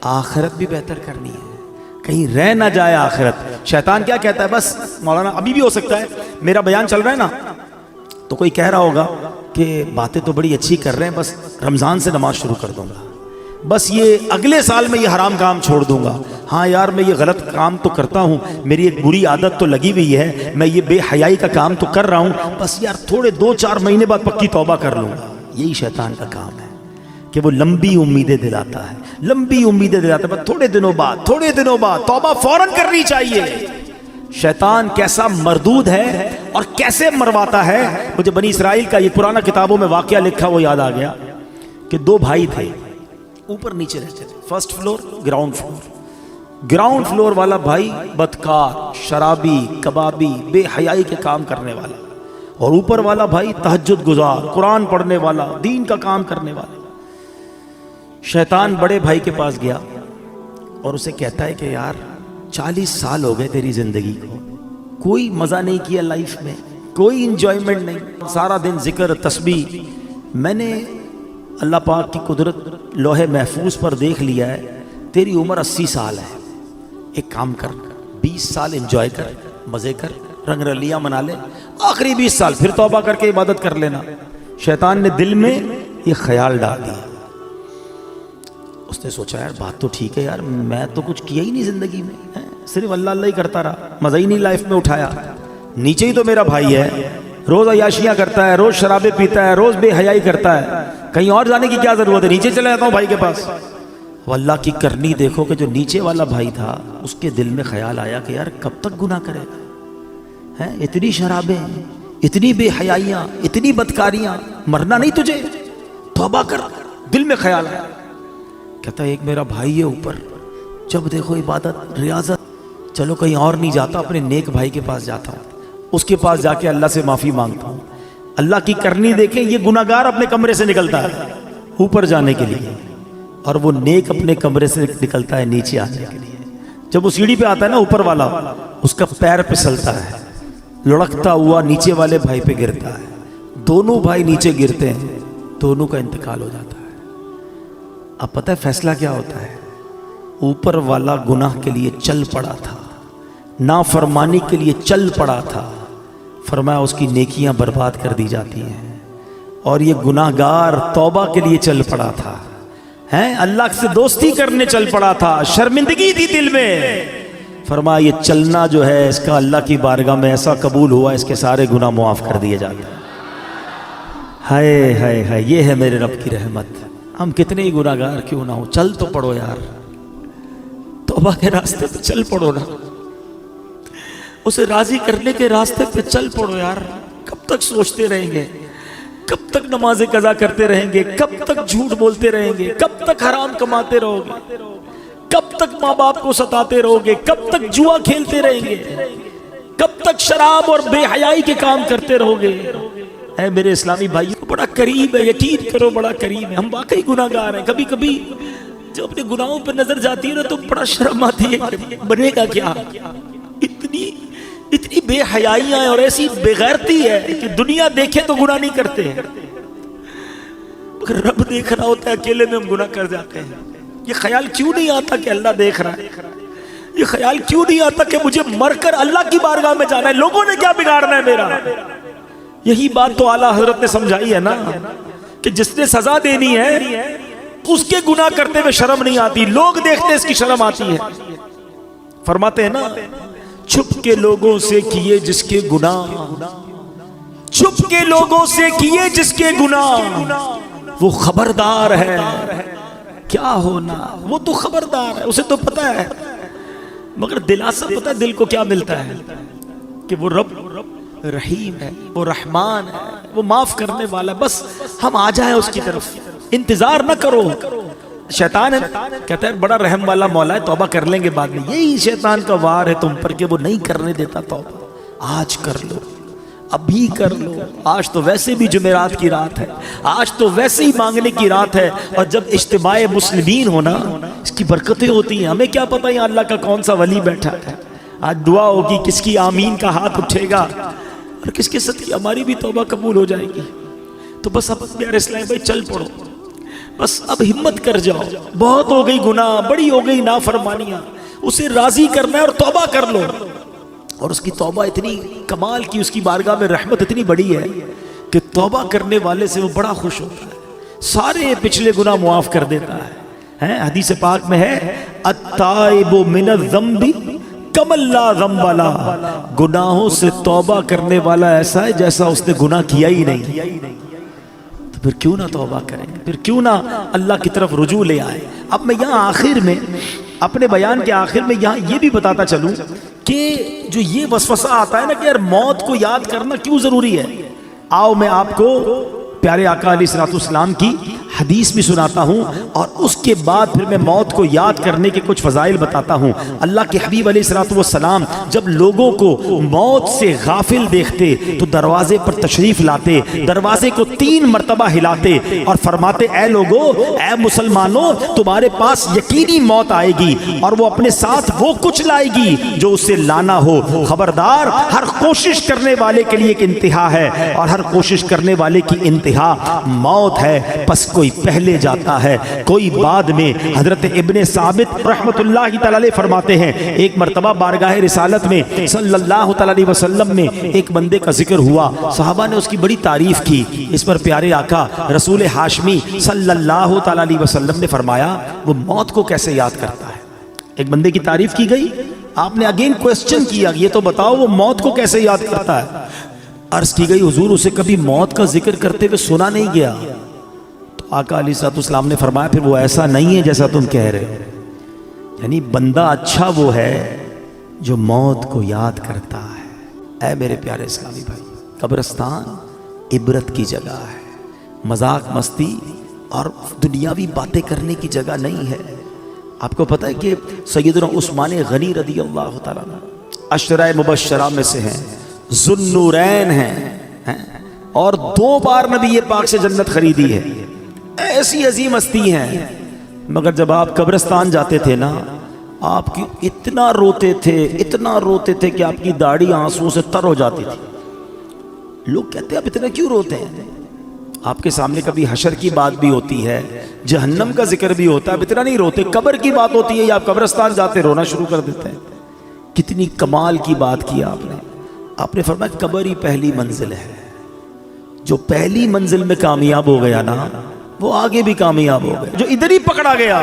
Speaker 1: آخرت بھی بہتر کرنی ہے, کہیں رہ نہ جائے آخرت. شیطان کیا کہتا ہے, بس مولانا ابھی بھی ہو سکتا ہے میرا بیان چل رہا ہے نا تو کوئی کہہ رہا ہوگا کہ باتیں تو بڑی اچھی کر رہے ہیں, بس رمضان سے نماز شروع کر دوں گا, بس یہ اگلے سال میں یہ حرام کام چھوڑ دوں گا, ہاں یار میں یہ غلط کام تو کرتا ہوں، میری ایک بری عادت تو لگی ہوئی ہے، میں یہ بے حیائی کا کام تو کر رہا ہوں، بس یار تھوڑے 2-4 مہینے بعد پکی توبہ کر لوں گا۔ یہی شیطان کا کام ہے کہ وہ لمبی امیدیں دلاتا ہے، لمبی امیدیں دلاتا ہے، بس تھوڑے دنوں بعد توبہ فوراً کرنی چاہیے۔ شیطان کیسا مردود ہے اور کیسے مرواتا ہے۔ مجھے بنی اسرائیل کا یہ پرانا کتابوں میں واقعہ لکھا وہ یاد آ گیا کہ 2 بھائی تھے، اوپر نیچے رہتے تھے، first floor ground floor. Ground floor والا بھائی بدکار، شرابی، کبابی، بے حیائی کے کام کرنے والا، اور اوپر والا بھائی تہجد گزار، قرآن پڑھنے والا، دین کا کام کرنے والا۔ شیطان بڑے بھائی کے پاس گیا اور اسے کہتا ہے کہ یار 40 سال ہو گئے تیری زندگی کو، کوئی مزہ نہیں کیا لائف میں، کوئی انجوائمنٹ نہیں، سارا دن ذکر تسبیح۔ میں نے اللہ پاک کی قدرت لوح محفوظ پر دیکھ لیا ہے، تیری عمر 80 سال ہے، ایک کام کر 20 سال انجوائے کر، مزے کر، رنگ رلیاں منا لے، آخری 20 سال پھر توبہ کر کے عبادت کر لینا۔ شیطان نے دل میں یہ خیال ڈال دیا۔ اس نے سوچا یار بات تو ٹھیک ہے یار، میں تو کچھ کیا ہی نہیں زندگی میں، صرف اللہ اللہ ہی کرتا رہا، مزہ ہی نہیں لائف میں اٹھایا۔ نیچے ہی تو میرا بھائی ہے، روز عیاشیاں کرتا ہے، روز شرابیں پیتا ہے، روز بے حیائی کرتا ہے، کہیں اور جانے کی کیا ضرورت ہے، نیچے چلے جاتا ہوں بھائی کے پاس۔ وہ اللہ کی کرنی دیکھو کہ جو نیچے والا بھائی تھا اس کے دل میں خیال آیا کہ یار کب تک گناہ کرے گا، اتنی شرابیں، اتنی بے حیائیاں، اتنی بدکاریاں، مرنا نہیں تجھے، توبہ کر۔ دل میں خیال آیا، کہتا ہے ایک میرا بھائی ہے اوپر، جب دیکھو عبادت ریاضت، چلو کہیں اور نہیں جاتا، اپنے نیک بھائی کے پاس جاتا ہوں، اس کے پاس جا کے اللہ سے معافی مانگتا ہوں۔ اللہ کی کرنی دیکھیں، یہ گناہگار اپنے کمرے سے نکلتا ہے اوپر جانے کے لیے، اور وہ نیک اپنے کمرے سے نکلتا ہے نیچے آنے کے لیے۔ جب وہ سیڑھی پہ آتا ہے نا اوپر والا، اس کا پیر پھسلتا ہے، لڑکتا ہوا نیچے والے بھائی پہ گرتا ہے، دونوں بھائی نیچے گرتے ہیں، دونوں کا انتقال ہو جاتا ہے۔ اب پتہ ہے فیصلہ کیا ہوتا ہے؟ اوپر والا گناہ کے لیے چل پڑا تھا، نافرمانی کے لیے چل پڑا تھا، فرمایا اس کی نیکیاں برباد کر دی جاتی ہیں، اور یہ گناہگار توبہ کے لیے چل پڑا تھا، اللہ سے دوستی کرنے چل پڑا تھا، شرمندگی تھی دل میں، فرمایا یہ چلنا جو ہے اس کا اللہ کی بارگاہ میں ایسا قبول ہوا، اس کے سارے گناہ معاف کر دیے جاتے ہیں۔ ہائے ہائے ہائے، یہ ہے میرے رب کی رحمت۔ ہم کتنے ہی گناہگار کیوں نہ ہو، چل تو پڑو یار، توبہ کے راستے پہ چل پڑو نا، اسے راضی کرنے کے راستے پہ چل پڑو یار۔ کب تک سوچتے رہیں گے، کب تک نمازیں قضا کرتے رہیں گے، کب تک جھوٹ بولتے رہیں گے، کب تک حرام کماتے رہو گے، کب تک ماں باپ کو ستاتے رہو گے، کب تک جوا کھیلتے رہیں گے، کب تک شراب اور بے حیائی کے کام کرتے رہو گے۔ اے میرے اسلامی بھائیو، بڑا قریب ہے، یقین کرو بڑا قریب ہے، ہم واقعی گناہگار ہیں۔ کبھی کبھی جب اپنے گناہوں پہ نظر جاتی ہے نا تو بڑا شرم آتی ہے کہ بنے گا کیا، اتنی بے حیائیاں اور ایسی بے غیرتی ہے کہ دنیا دیکھے تو گناہ نہیں کرتے ہیں، مگر رب دیکھ رہا ہوتا ہے، اکیلے میں ہم گناہ کر جاتے ہیں۔ یہ خیال کیوں نہیں آتا کہ اللہ دیکھ رہا ہے؟ یہ خیال کیوں نہیں آتا کہ مجھے مر کر اللہ کی بارگاہ میں جانا ہے، لوگوں نے کیا بگاڑنا ہے میرا؟ یہی بات تو اعلیٰ حضرت نے سمجھائی ہے نا کہ جس نے سزا دینی ہے اس کے گناہ کرتے ہوئے شرم نہیں آتی، لوگ دیکھتے اس کی شرم آتی ہے۔ فرماتے ہیں نا، چھپ کے لوگوں سے کیے جس کے گناہ، چھپ کے لوگوں سے کیے جس کے گناہ، وہ خبردار ہے کیا ہونا، وہ تو خبردار ہے، اسے تو پتا ہے، مگر دلاسا پتا ہے دل کو کیا ملتا ہے کہ وہ رب رحیم ہے، وہ رحمان ہے، وہ معاف کرنے والا ہے، بس ہم آ جائیں اس کی طرف، انتظار نہ کرو۔ شیطان کہتا ہے بڑا رحم والا مولا ہے، توبہ کر لیں گے بعد میں، یہی شیطان کا وار ہے تم پر کہ وہ نہیں کرنے دیتا توبہ۔ آج کر لو، ابھی کر لو، آج تو ویسے بھی جمعرات کی رات ہے، آج تو ویسے ہی مانگنے کی رات ہے، اور جب اجتماع مسلمین ہونا اس کی برکتیں ہوتی ہیں۔ ہمیں کیا پتہ یہاں اللہ کا کون سا ولی بیٹھا ہے، آج دعا ہوگی، کس کی آمین کا ہاتھ اٹھے گا اور کس کے صدقے ہماری بھی توبہ قبول ہو جائے گی۔ تو بس اب پیارے اسلام بھائی چل پڑو، بس اب ہمت کر جاؤ، بہت ہو گئی گناہ، بڑی ہو گئی نافرمانیاں، اسے راضی کرنا ہے اور توبہ کر لو۔ اور اس کی توبہ اتنی کمال کی، اس کی بارگاہ میں رحمت اتنی بڑی ہے کہ توبہ کرنے والے سے وہ بڑا خوش ہوتا ہے، سارے پچھلے گناہ معاف کر دیتا ہے، ہیں, حدیث پاک میں ہے التائب من الذنب کمن لا ذنب لا, گناہوں سے توبہ کرنے والا ایسا ہے جیسا اس نے گناہ کیا ہی نہیں. تو پھر کیوں نہ توبہ کریں, پھر کیوں نہ اللہ کی طرف رجوع لے آئے. اب میں یہاں آخر میں اپنے بیان کے آخر میں یہاں یہ بھی بتاتا چلوں کہ جو یہ وسوسہ آتا ہے نا کہ یار موت کو یاد کرنا کیوں ضروری ہے, آؤ میں آپ کو پیارے آقا علیہ الصلوۃ والسلام کی حدیث بھی سناتا ہوں اور اس کے بعد پھر میں موت کو یاد کرنے کے کچھ فضائل بتاتا ہوں. اللہ کے حبیب علیہ الصلوۃ والسلام جب لوگوں کو موت سے غافل دیکھتے تو دروازے پر تشریف لاتے, دروازے کو 3 مرتبہ ہلاتے اور فرماتے اے لوگو, اے مسلمانوں, تمہارے پاس یقینی موت آئے گی اور وہ اپنے ساتھ وہ کچھ لائے گی جو اسے لانا ہو. خبردار, ہر کوشش کرنے والے کے لیے ایک انتہا ہے اور ہر کوشش کرنے والے کی انتہا موت ہے. پس کوئی پہلے جاتا ہے کوئی بعد میں. حضرت ابن ثابت رحمت اللہ تعالی علیہ فرماتے ہیں ایک مرتبہ بارگاہ رسالت میں صلی اللہ تعالی علیہ وسلم میں ایک بندے کا ذکر ہوا, صحابہ نے اس کی بڑی تعریف کی. اس پر پیارے آقا رسول ہاشمی صلی اللہ تعالی علیہ وسلم نے فرمایا وہ موت کو کیسے یاد کرتا ہے. ایک بندے کی تعریف کی گئی, آپ نے اگین کوسچن کیا یہ تو بتاؤ وہ موت کو کیسے یاد کرتا ہے. عرض کی گئی حضور اسے کبھی موت کا ذکر کرتے ہوئے سنا نہیں گیا. تو آقا علیہ الصلوۃ والسلام نے فرمایا پھر وہ ایسا نہیں ہے جیسا تم کہہ رہے ہو. یعنی بندہ اچھا وہ ہے جو موت کو یاد کرتا ہے. اے میرے پیارے اسلامی بھائی, قبرستان عبرت کی جگہ ہے, مذاق مستی اور دنیاوی باتیں کرنے کی جگہ نہیں ہے. آپ کو پتہ ہے کہ سیدنا عثمان غنی رضی اللہ تعالیٰ عشرہ مبشرہ میں سے ہیں, ذوالنورین ہیں اور 2 بار نبی پاک سے جنت خریدی ہے. ایسی عظیم ہستی ہیں, مگر جب آپ قبرستان جاتے تھے نا آپ کی اتنا روتے تھے کہ آپ کی داڑھی آنسوؤں سے تر ہو جاتی تھی. لوگ کہتے ہیں آپ اتنا کیوں روتے ہیں. آپ کے سامنے کبھی حشر کی بات بھی ہوتی ہے, جہنم کا ذکر بھی ہوتا ہے, اب اتنا نہیں روتے. قبر کی بات ہوتی ہے یا آپ قبرستان جاتے رونا شروع کر دیتے ہیں. کتنی کمال کی بات کی آپ نے فرمایا قبر ہی پہلی منزل ہے. جو پہلی منزل میں کامیاب ہو گیا نا وہ آگے بھی کامیاب ہو گیا. جو ادھر ہی پکڑا گیا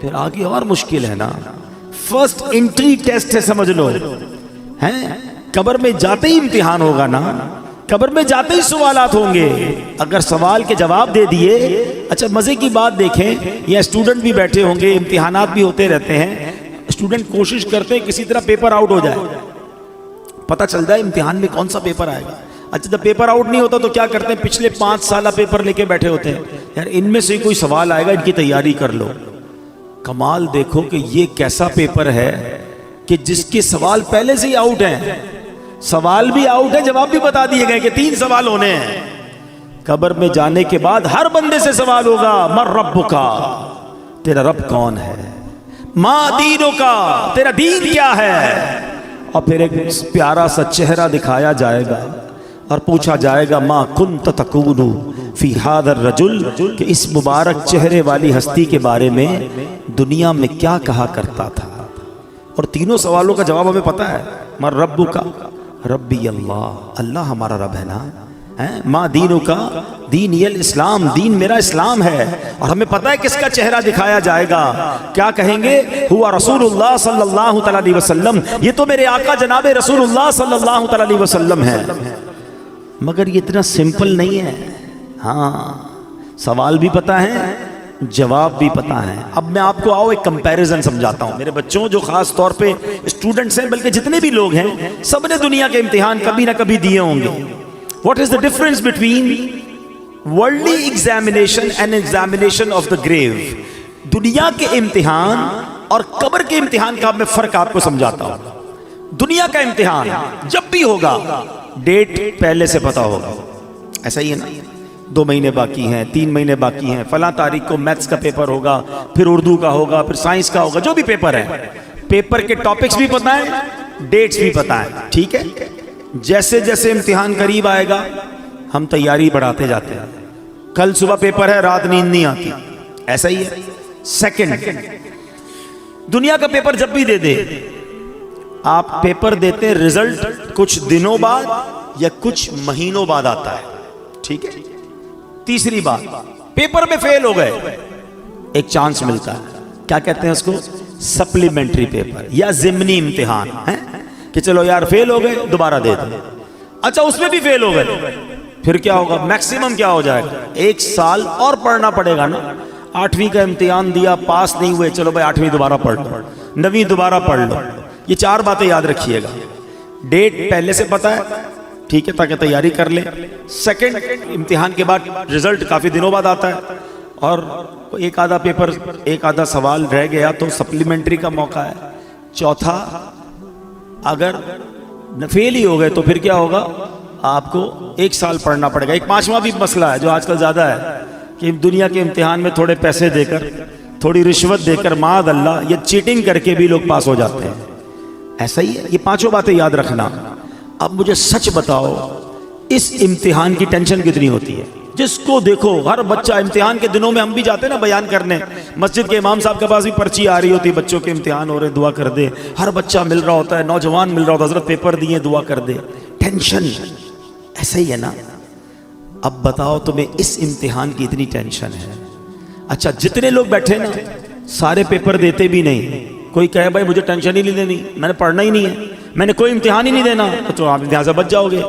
Speaker 1: پھر آگے اور مشکل ہے نا. فرسٹ انٹری ٹیسٹ ہے سمجھ لو. قبر میں جاتے ہی امتحان ہوگا نا, قبر میں جاتے ہی سوالات ہوں گے. اگر سوال کے جواب دے دیے, اچھا مزے کی بات دیکھیں, یہ اسٹوڈنٹ بھی بیٹھے ہوں گے, امتحانات بھی ہوتے رہتے ہیں, اسٹوڈنٹ کوشش کرتے ہیں کسی طرح پیپر آؤٹ ہو جائے, پتہ چل جائے امتحان میں کون سا پیپر آئے گا. اچھا جب پیپر آؤٹ نہیں ہوتا تو کیا کرتے ہیں, پچھلے 5 سالہ پیپر لے کے بیٹھے ہوتے ہیں, یار ان میں سے کوئی سوال آئے گا ان کی تیاری کر لو. کمال دیکھو کہ یہ کیسا پیپر ہے کہ جس کے سوال پہلے سے ہی آؤٹ ہیں, سوال بھی آؤٹ ہے, جواب بھی بتا دیے گئے کہ 3 سوال ہونے ہیں. قبر میں جانے کے بعد ہر بندے سے سوال ہوگا من ربک, تیرا رب کون ہے, ما دینک, تیرا دین کیا ہے. اور پھر ایک پیارا سا چہرہ دکھایا جائے گا اور پوچھا جائے گا ما کنت تقول فی ھذا الرجل, کہ اس مبارک چہرے والی ہستی کے بارے میں دنیا میں کیا کہا کرتا تھا. اور تینوں سوالوں کا جواب ہمیں پتہ ہے. من ربک, ربی اللہ, اللہ ہمارا رب ہے نا. ما دینک, دین یہ الاسلام, دین میرا اسلام ہے. اور ہمیں پتہ ہے کس کا چہرہ دکھایا جائے گا, کیا کہیں گے, ہوا رسول اللہ صلی اللہ تعالی علیہ وسلم, یہ تو میرے آقا جناب رسول اللہ صلی اللہ تعالی علیہ وسلم ہے. مگر یہ اتنا سمپل نہیں ہے. ہاں سوال بھی پتہ ہے, جواب بھی پتہ ہے. اب میں آپ کو ایک کمپیریزن سمجھاتا ہوں میرے بچوں, جو خاص طور پہ اسٹوڈنٹس ہیں, بلکہ جتنے بھی لوگ ہیں سب نے دنیا کے امتحان کبھی نہ کبھی دیے ہوں گے. What is the difference between worldly examination and examination of the grave? دنیا کے امتحان اور قبر کے امتحان کا میں فرق آپ کو سمجھاتا ہوں. دنیا کا امتحان جب بھی ہوگا ڈیٹ پہلے سے پتا ہوگا, ایسا ہی ہے نا. 2 مہینے باقی ہیں, 3 مہینے باقی ہیں, فلاں تاریخ کو میتھس کا پیپر ہوگا, پھر اردو کا ہوگا, پھر سائنس کا ہوگا, جو بھی پیپر ہے, پیپر کے ٹاپکس بھی پتہ ہیں, ڈیٹس بھی پتہ ہیں. ٹھیک ہے, جیسے جیسے امتحان قریب آئے گا ہم تیاری بڑھاتے جاتے ہیں. کل صبح پیپر ہے, رات نیند نہیں آتی, ایسا ہی ہے. سیکنڈ, دنیا کا پیپر جب بھی دے دے, آپ پیپر دیتے ہیں, رزلٹ کچھ دنوں بعد یا کچھ مہینوں بعد آتا ہے. ٹھیک ہے. تیسری بات, پیپر میں فیل ہو گئے, ایک چانس ملتا ہے, کیا کہتے ہیں اس کو, سپلیمنٹری پیپر یا ضمنی امتحان ہے کہ چلو یار فیل ہو گئے دوبارہ دے دو. اچھا اس میں بھی فیل ہو گئے, پھر کیا ہوگا, میکسیمم کیا ہو جائے گا, 1 سال اور پڑھنا پڑے گا نا. 8ویں کا امتحان دیا, پاس نہیں ہوئے, چلو بھائی 8ویں دوبارہ پڑھ لو, 9ویں دوبارہ پڑھ لو. یہ 4 باتیں یاد رکھیے گا. ڈیٹ پہلے سے پتا ہے, ٹھیک ہے, تاکہ تیاری کر لیں. سیکنڈ, امتحان کے بعد رزلٹ کافی دنوں بعد آتا ہے, اور ایک آدھا پیپر, ایک آدھا سوال رہ گیا تو سپلیمنٹری کا موقع ہے. چوتھا, اگر فیل ہی ہو گئے تو پھر کیا ہوگا, آپ کو 1 سال پڑھنا پڑے گا. ایک 5واں بھی مسئلہ ہے جو آج کل زیادہ ہے کہ دنیا کے امتحان میں تھوڑے پیسے دے کر, تھوڑی رشوت دے کر, معاذ اللہ یہ چیٹنگ کر کے بھی لوگ پاس ہو جاتے ہیں. ایسا ہی ہے. یہ 5 باتیں یاد رکھنا. اب مجھے سچ بتاؤ, اس امتحان کی ٹینشن کتنی ہوتی ہے؟ جس کو دیکھو ہر بچہ امتحان کے دنوں میں, ہم بھی جاتے ہیں نا بیان کرنے, مسجد کے امام صاحب کے پاس بھی پرچی آ رہی ہوتی ہے, بچوں کے امتحان ہو رہے, دعا کر دے. ہر بچہ مل رہا ہوتا ہے, نوجوان مل رہا ہوتا ہے, حضرت پیپر دیے, دعا کر دے. ٹینشن ایسا ہی ہے نا. اب بتاؤ تمہیں اس امتحان کی اتنی ٹینشن ہے. اچھا جتنے لوگ بیٹھے نا سارے پیپر دیتے بھی نہیں. کوئی کہے بھائی مجھے ٹینشن ہی نہیں لینی, میں نے پڑھنا ہی نہیں ہے, میں نے کوئی امتحان ہی نہیں دینا, تو آپ امتحان سے بچ جاؤ گے.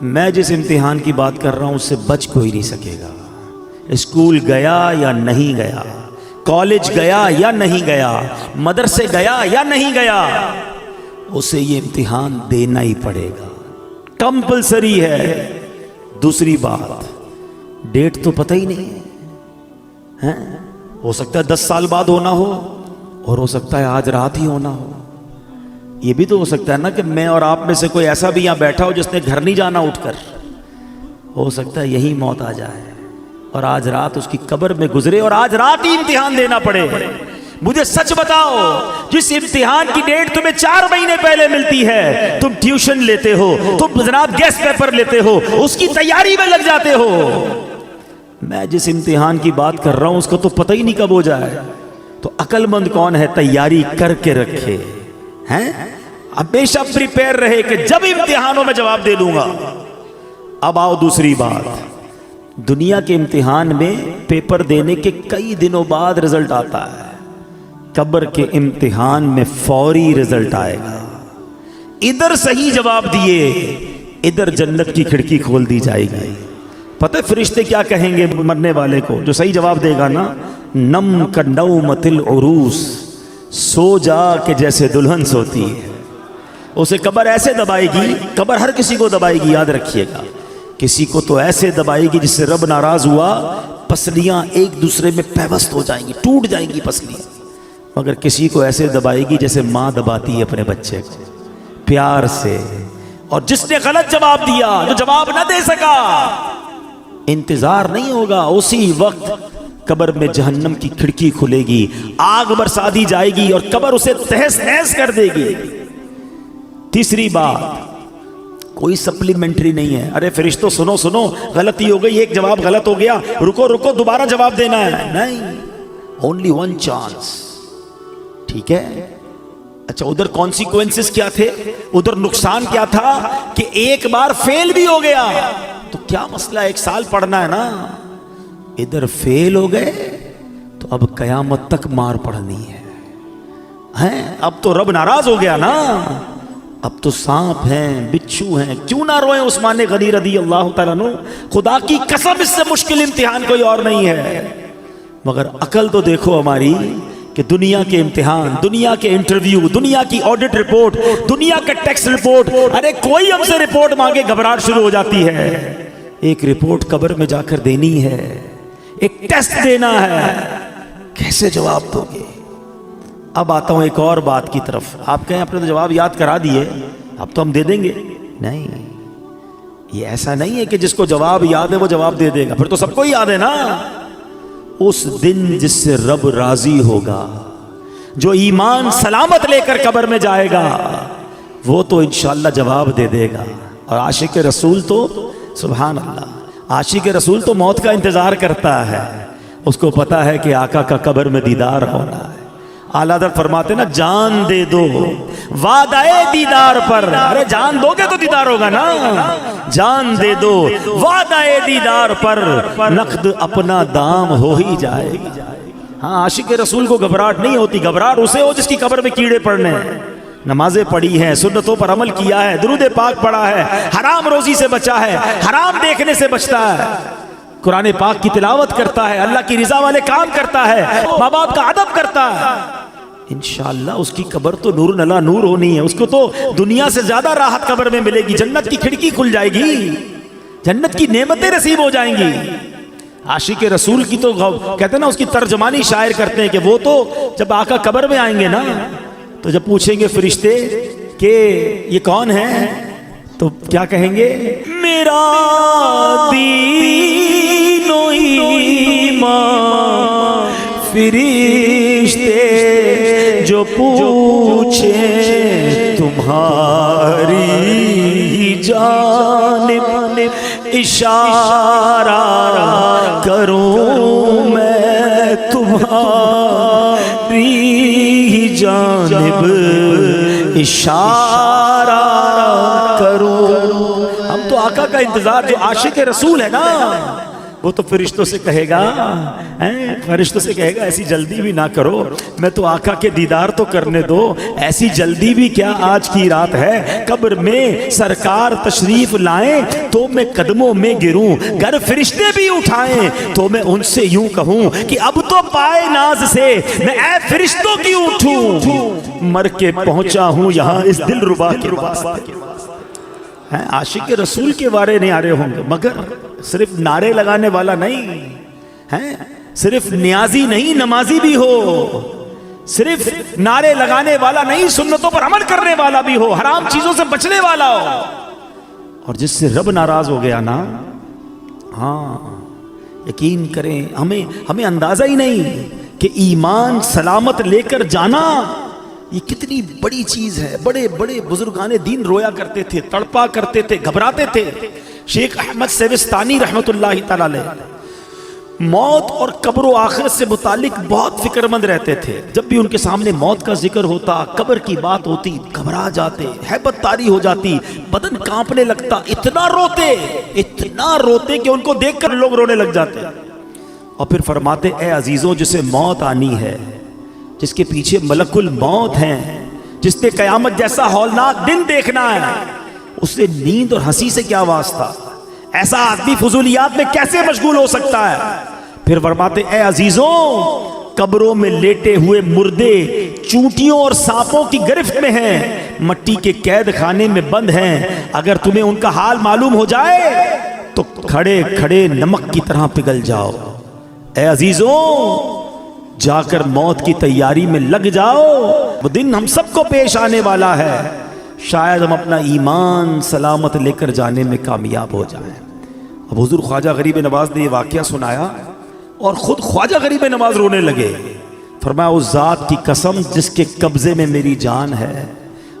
Speaker 1: میں جس امتحان کی بات کر رہا ہوں اس سے بچ کوئی نہیں سکے گا. اسکول گیا یا نہیں گیا, کالج گیا یا نہیں گیا, مدرسے گیا یا نہیں گیا, اسے یہ امتحان دینا ہی پڑے گا, کمپلسری ہے. دوسری بات, ڈیٹ تو پتہ ہی نہیں ہے, ہو سکتا ہے 10 سال بعد ہونا ہو, اور ہو سکتا ہے آج رات ہی ہونا ہو. یہ بھی تو ہو سکتا ہے نا کہ میں اور آپ میں سے کوئی ایسا بھی یہاں بیٹھا ہو جس نے گھر نہیں جانا اٹھ کر, ہو سکتا ہے یہی موت آ جائے اور آج رات اس کی قبر میں گزرے اور آج رات ہی امتحان دینا پڑے. مجھے سچ بتاؤ, جس امتحان کی ڈیٹ تمہیں 4 مہینے پہلے ملتی ہے, تم ٹیوشن لیتے ہو, تم جناب گیسٹ پیپر لیتے ہو, اس کی تیاری میں لگ جاتے ہو. میں جس امتحان کی بات کر رہا ہوں اس کو تو پتہ ہی نہیں کب ہو جائے. تو عقل مند کون ہے, تیاری کر کے رکھے ہیں, ہمیشہ پریپیئر رہے کہ جب امتحانوں میں جواب دے دوں گا. اب آؤ دوسری بات, دنیا کے امتحان میں پیپر دینے کے کئی دنوں بعد رزلٹ آتا ہے. قبر کے امتحان میں فوری رزلٹ آئے گا. ادھر صحیح جواب دیے, ادھر جنت کی کھڑکی کھول دی جائے گی. پتہ ہے فرشتے کیا کہیں گے مرنے والے کو جو صحیح جواب دے گا نا, نم کا نومت العروس, سو جا کہ جیسے دلہن سوتی ہے. اسے قبر ایسے دبائے گی, قبر ہر کسی کو دبائے گی, یاد رکھیے گا. کسی کو تو ایسے دبائے گی جس سے رب ناراض ہوا, پسلیاں ایک دوسرے میں پیوست ہو جائیں گی, ٹوٹ جائیں گی پسلیاں. مگر کسی کو ایسے دبائے گی جیسے ماں دباتی ہے اپنے بچے کو, پیار سے. اور جس نے غلط جواب دیا, جو جواب نہ دے سکا, انتظار نہیں ہوگا, اسی وقت قبر میں جہنم کی کھڑکی کھلے گی, آگ برسا دی جائے گی اور قبر اسے تہس نہس کر دے گی. تیسری بات, کوئی سپلیمنٹری نہیں ہے. ارے فرشتوں سنو سنو, غلطی ہو گئی, ایک جواب غلط ہو گیا, رکو رکو دوبارہ جواب دینا ہے. نہیں, اونلی 1 چانس. ٹھیک ہے. اچھا ادھر کانسیکوینسز کیا تھے, ادھر نقصان کیا تھا کہ ایک بار فیل بھی ہو گیا تو کیا مسئلہ, 1 سال پڑھنا ہے نا. ادھر فیل ہو گئے تو اب قیامت تک مار پڑھنی ہے. اب تو رب ناراض ہو گیا نا, اب تو سانپ ہیں, بچھو ہیں. کیوں نہ روئیں عثمان غنی رضی اللہ تعالیٰ عنہ, خدا کی قسم اس سے مشکل امتحان کوئی اور نہیں ہے. مگر عقل تو دیکھو ہماری کہ دنیا کے امتحان, دنیا کے انٹرویو, دنیا کی آڈٹ رپورٹ, دنیا کا ٹیکس رپورٹ, ارے کوئی ہم سے رپورٹ مانگے گھبراہٹ شروع ہو جاتی ہے. ایک رپورٹ قبر میں جا کر دینی ہے, ایک ٹیسٹ دینا ہے, کیسے جواب دو گے. اب آتا ہوں ایک اور بات کی طرف. آپ کہیں آپ نے تو جواب یاد کرا دیے, اب تو ہم دے دیں گے. نہیں, یہ ایسا نہیں ہے کہ جس کو جواب یاد ہے وہ جواب دے دے گا, پھر تو سب کو ہی یاد ہے نا. اس دن جس سے رب راضی ہوگا, جو ایمان سلامت لے کر قبر میں جائے گا, وہ تو انشاءاللہ جواب دے دے گا. اور عاشق رسول تو سبحان اللہ, عاشق رسول تو موت کا انتظار کرتا ہے. اس کو پتا ہے کہ آقا کا قبر میں دیدار ہونا ہے. اعلیٰ حضرت فرماتے ہیں نا, جان دے دو وعدہ دیدار پر. ارے جان دو گے تو دیدار ہوگا نا. جان دے دو وعدہ دیدار پر, نقد اپنا دام ہو ہی جائے گا. ہاں عاشق رسول کو گھبراہٹ نہیں ہوتی، گھبراہٹ اسے ہو جس کی قبر میں کیڑے پڑنے ہیں، نمازیں پڑھی ہیں، سنتوں پر عمل کیا ہے، درود پاک پڑھا ہے، حرام روزی سے بچا ہے، حرام دیکھنے سے بچتا ہے، قرآن پاک کی تلاوت کرتا ہے، اللہ کی رضا والے کام کرتا ہے، ماں باپ کا ادب کرتا ہے، انشاءاللہ اس کی قبر تو نور نلا نور ہونی ہے، اس کو تو دنیا سے زیادہ راحت قبر میں ملے گی، جنت کی کھڑکی کھل جائے گی، جنت کی نعمتیں نصیب ہو جائیں گی۔ عاشق رسول کی تو کہتے ہیں نا، اس کی ترجمانی شاعر کرتے ہیں کہ وہ تو جب آقا قبر میں آئیں گے نا تو جب پوچھیں گے فرشتے کہ یہ کون ہے تو کیا کہیں گے؟ میرا دین و ایمان فرشتے جو پوچھیں تمہاری جانب اشارہ کروں میں تمہاری جانب اشارہ کروں۔ ہم تو آقا کا انتظار، جو عاشق رسول ہے نا وہ تو فرشتوں سے کہے گا، فرشتوں سے کہے گا ایسی جلدی بھی نہ کرو، میں تو آقا کے دیدار تو کرنے دو، ایسی جلدی بھی کیا، آج کی رات ہے، قبر میں سرکار تشریف لائیں تو میں قدموں میں گروں، گر فرشتے بھی اٹھائیں تو میں ان سے یوں کہوں کہ اب تو پائے ناز سے میں اے فرشتوں کی اٹھوں، مر کے پہنچا ہوں یہاں اس دل ربا کے واسطے۔ عاشق رسول کے وارے نعرے ہوں گے، مگر صرف نعرے لگانے والا نہیں ہے، صرف نیازی نہیں نمازی بھی ہو، صرف نعرے لگانے والا نہیں سنتوں پر عمل کرنے والا بھی ہو، حرام چیزوں سے بچنے والا ہو، اور جس سے رب ناراض ہو گیا نا، ہاں یقین کریں ہمیں اندازہ ہی نہیں کہ ایمان سلامت لے کر جانا یہ کتنی بڑی چیز ہے۔ بڑے بڑے بزرگان دین رویا کرتے تھے، تڑپا کرتے تھے، گھبراتے تھے۔ شیخ احمد سیوستانی رحمت اللہ تعالی علیہ موت اور قبر و آخرت سے متعلق بہت فکر مند رہتے تھے، جب بھی ان کے سامنے موت کا ذکر ہوتا، قبر کی بات ہوتی، گھبرا جاتے، ہیبت طاری ہو جاتی، بدن کانپنے لگتا، اتنا روتے کہ ان کو دیکھ کر لوگ رونے لگ جاتے، اور پھر فرماتے اے عزیزوں جسے موت آنی ہے، جس کے پیچھے ملک الموت ہیں، جس نے قیامت جیسا ہولناک دن دیکھنا ہے، اس سے نیند اور ہنسی سے کیا واسطہ، ایسا آدمی فضولیات میں کیسے مشغول ہو سکتا ہے؟ پھر فرماتے اے عزیزوں قبروں میں لیٹے ہوئے مردے چونٹیوں اور سانپوں کی گرفت میں ہیں، مٹی کے قید خانے میں بند ہیں، اگر تمہیں ان کا حال معلوم ہو جائے تو کھڑے کھڑے نمک کی طرح پگھل جاؤ۔ اے عزیزوں جا کر موت کی تیاری میں لگ جاؤ، وہ دن ہم سب کو پیش آنے والا ہے، شاید ہم اپنا ایمان سلامت لے کر جانے میں کامیاب ہو جائیں۔ اب حضور خواجہ غریب نواز نے یہ واقعہ سنایا اور خود خواجہ غریب نواز رونے لگے، فرمایا اس ذات کی قسم جس کے قبضے میں میری جان ہے،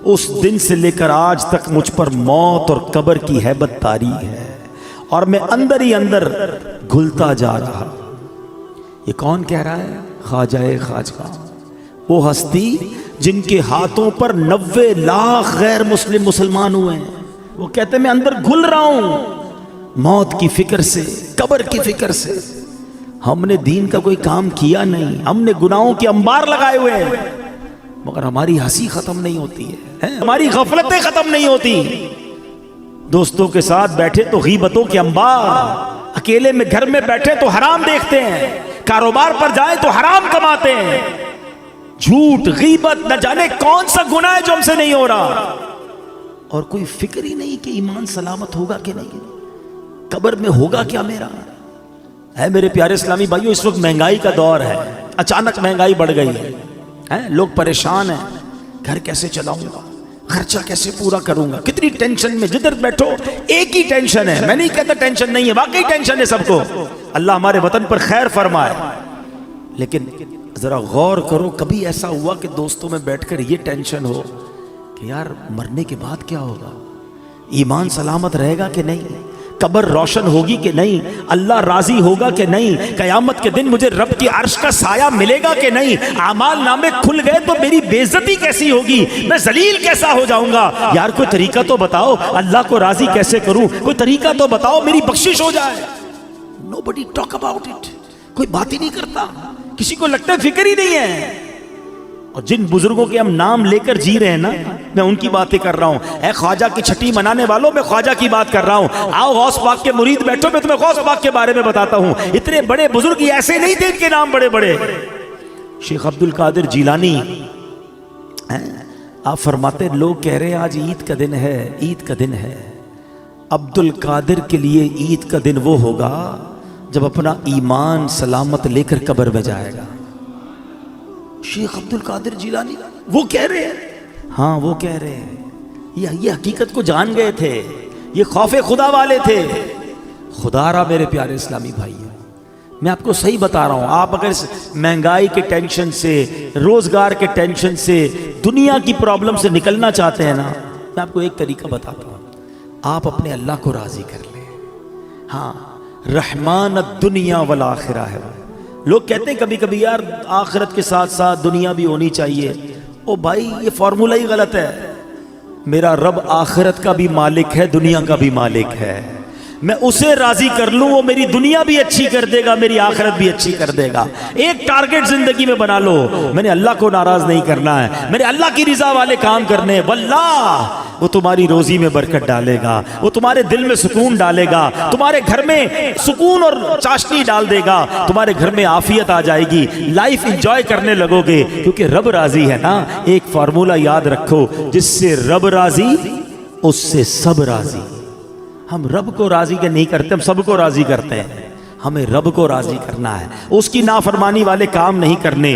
Speaker 1: اس دن سے لے کر آج تک مجھ پر موت اور قبر کی ہیبت طاری ہے، اور میں اندر ہی اندر گھلتا جا رہا۔ یہ کون کہہ رہا ہے؟ خواجہ خواجہ، وہ ہستی جن کے ہاتھوں پر 90 لاکھ غیر مسلم مسلمان ہوئے ہیں، وہ کہتے ہیں میں اندر گھل رہا ہوں موت کی فکر سے، قبر کی فکر سے۔ ہم نے دین کا کوئی کام کیا نہیں، ہم نے گناہوں کے انبار لگائے ہوئے ہیں، مگر ہماری ہنسی ختم نہیں ہوتی ہے، ہماری غفلتیں ختم نہیں ہوتی۔ دوستوں کے ساتھ بیٹھے تو غیبتوں کے انبار، اکیلے میں گھر میں بیٹھے تو حرام دیکھتے ہیں، کاروبار پر جائیں تو حرام کماتے ہیں، جھوٹ غیبت نہ جانے کون سا گناہ ہے جو ہم سے نہیں ہو رہا، اور کوئی فکر ہی نہیں کہ ایمان سلامت ہوگا کہ نہیں، قبر میں ہوگا کیا میرا ہے۔ میرے پیارے اسلامی بھائیوں، اس وقت مہنگائی کا دور ہے، اچانک مہنگائی بڑھ گئی ہے، لوگ پریشان ہیں، گھر کیسے چلاؤں گا، خرچہ کیسے پورا کروں گا، کتنی ٹینشن میں، جدھر بیٹھو ایک ہی ٹینشن ہے۔ میں نہیں کہتا ٹینشن نہیں ہے، واقعی ٹینشن ہے سب کو، اللہ ہمارے وطن پر خیر فرمائے، لیکن ذرا غور کرو کبھی ایسا ہوا کہ دوستوں میں بیٹھ کر یہ ٹینشن ہو کہ یار مرنے کے بعد کیا ہوگا، ایمان سلامت رہے گا کہ نہیں، قبر روشن ہوگی کہ نہیں، اللہ راضی ہوگا کہ نہیں، قیامت کے دن مجھے رب کی عرش کا سایہ ملے گا کہ نہیں، اعمال نامے کھل گئے تو میری بے عزتی کیسی ہوگی، میں ذلیل کیسا ہو جاؤں گا، یار کوئی طریقہ تو بتاؤ اللہ کو راضی کیسے کروں، کوئی طریقہ تو بتاؤ میری بخشش ہو جائے۔ Nobody talk about it، کوئی بات ہی نہیں کرتا کسی کو لگتا ہے فکر ہی نہیں ہے. اور جن بزرگوں کے ہم نام لے کر جی رہے ہیں نا, میں ان کی باتیں کر رہا ہوں. اے خواجہ کی چھٹی منانے والوں, میں خواجہ کی بات کر رہا ہوں. آؤ غوث پاک کے مرید بیٹھو, میں تمہیں غوث پاک کے بارے میں بتاتا ہوں. اتنے بڑے بزرگ ایسے نہیں تھے, ان کے نام بڑے بڑے. شیخ عبد القادر جیلانی, آپ فرماتے لوگ کہہ رہے ہیں آج عید کا دن ہے, عید کا دن ہے. عبد القادر کے لیے عید کا دن وہ ہوگا جب اپنا ایمان سلامت لے کر قبر میں جائے گا. شیخ عبد القادر جیلانی وہ کہہ رہے ہیں, ہاں وہ کہہ رہے ہیں. یہ حقیقت کو جان گئے تھے, یہ خوف خدا والے تھے. خدا را میرے پیارے اسلامی بھائی, میں آپ کو صحیح بتا رہا ہوں. آپ اگر مہنگائی کے ٹینشن سے, روزگار کے ٹینشن سے, دنیا کی پرابلم سے نکلنا چاہتے ہیں نا, میں آپ کو ایک طریقہ بتاتا ہوں. آپ اپنے اللہ کو راضی کر لیں. ہاں, رحمان الدنیا والآخرہ ہے. لوگ کہتے ہیں کبھی کبھی یار آخرت کے ساتھ ساتھ دنیا بھی ہونی چاہیے. او بھائی یہ فارمولہ ہی غلط ہے. میرا رب آخرت کا بھی مالک ہے, دنیا کا بھی مالک ہے. میں اسے راضی کر لوں, وہ میری دنیا بھی اچھی کر دے گا, میری آخرت بھی اچھی کر دے گا. ایک ٹارگٹ زندگی میں بنا لو, میں نے اللہ کو ناراض نہیں کرنا ہے, میرے اللہ کی رضا والے کام کرنے. واللہ وہ تمہاری روزی میں برکت ڈالے گا, وہ تمہارے دل میں سکون ڈالے گا, تمہارے گھر میں سکون اور چاشنی ڈال دے گا, تمہارے گھر میں عافیت آ جائے گی, لائف انجوائے کرنے لگو گے, کیونکہ رب راضی ہے نا. ایک فارمولہ یاد رکھو, جس سے رب راضی اس سے سب راضی. ہم رب کو راضی کے نہیں کرتے, ہم سب کو راضی کرتے ہیں. ہمیں رب کو راضی کرنا ہے, اس کی نافرمانی والے کام نہیں کرنے.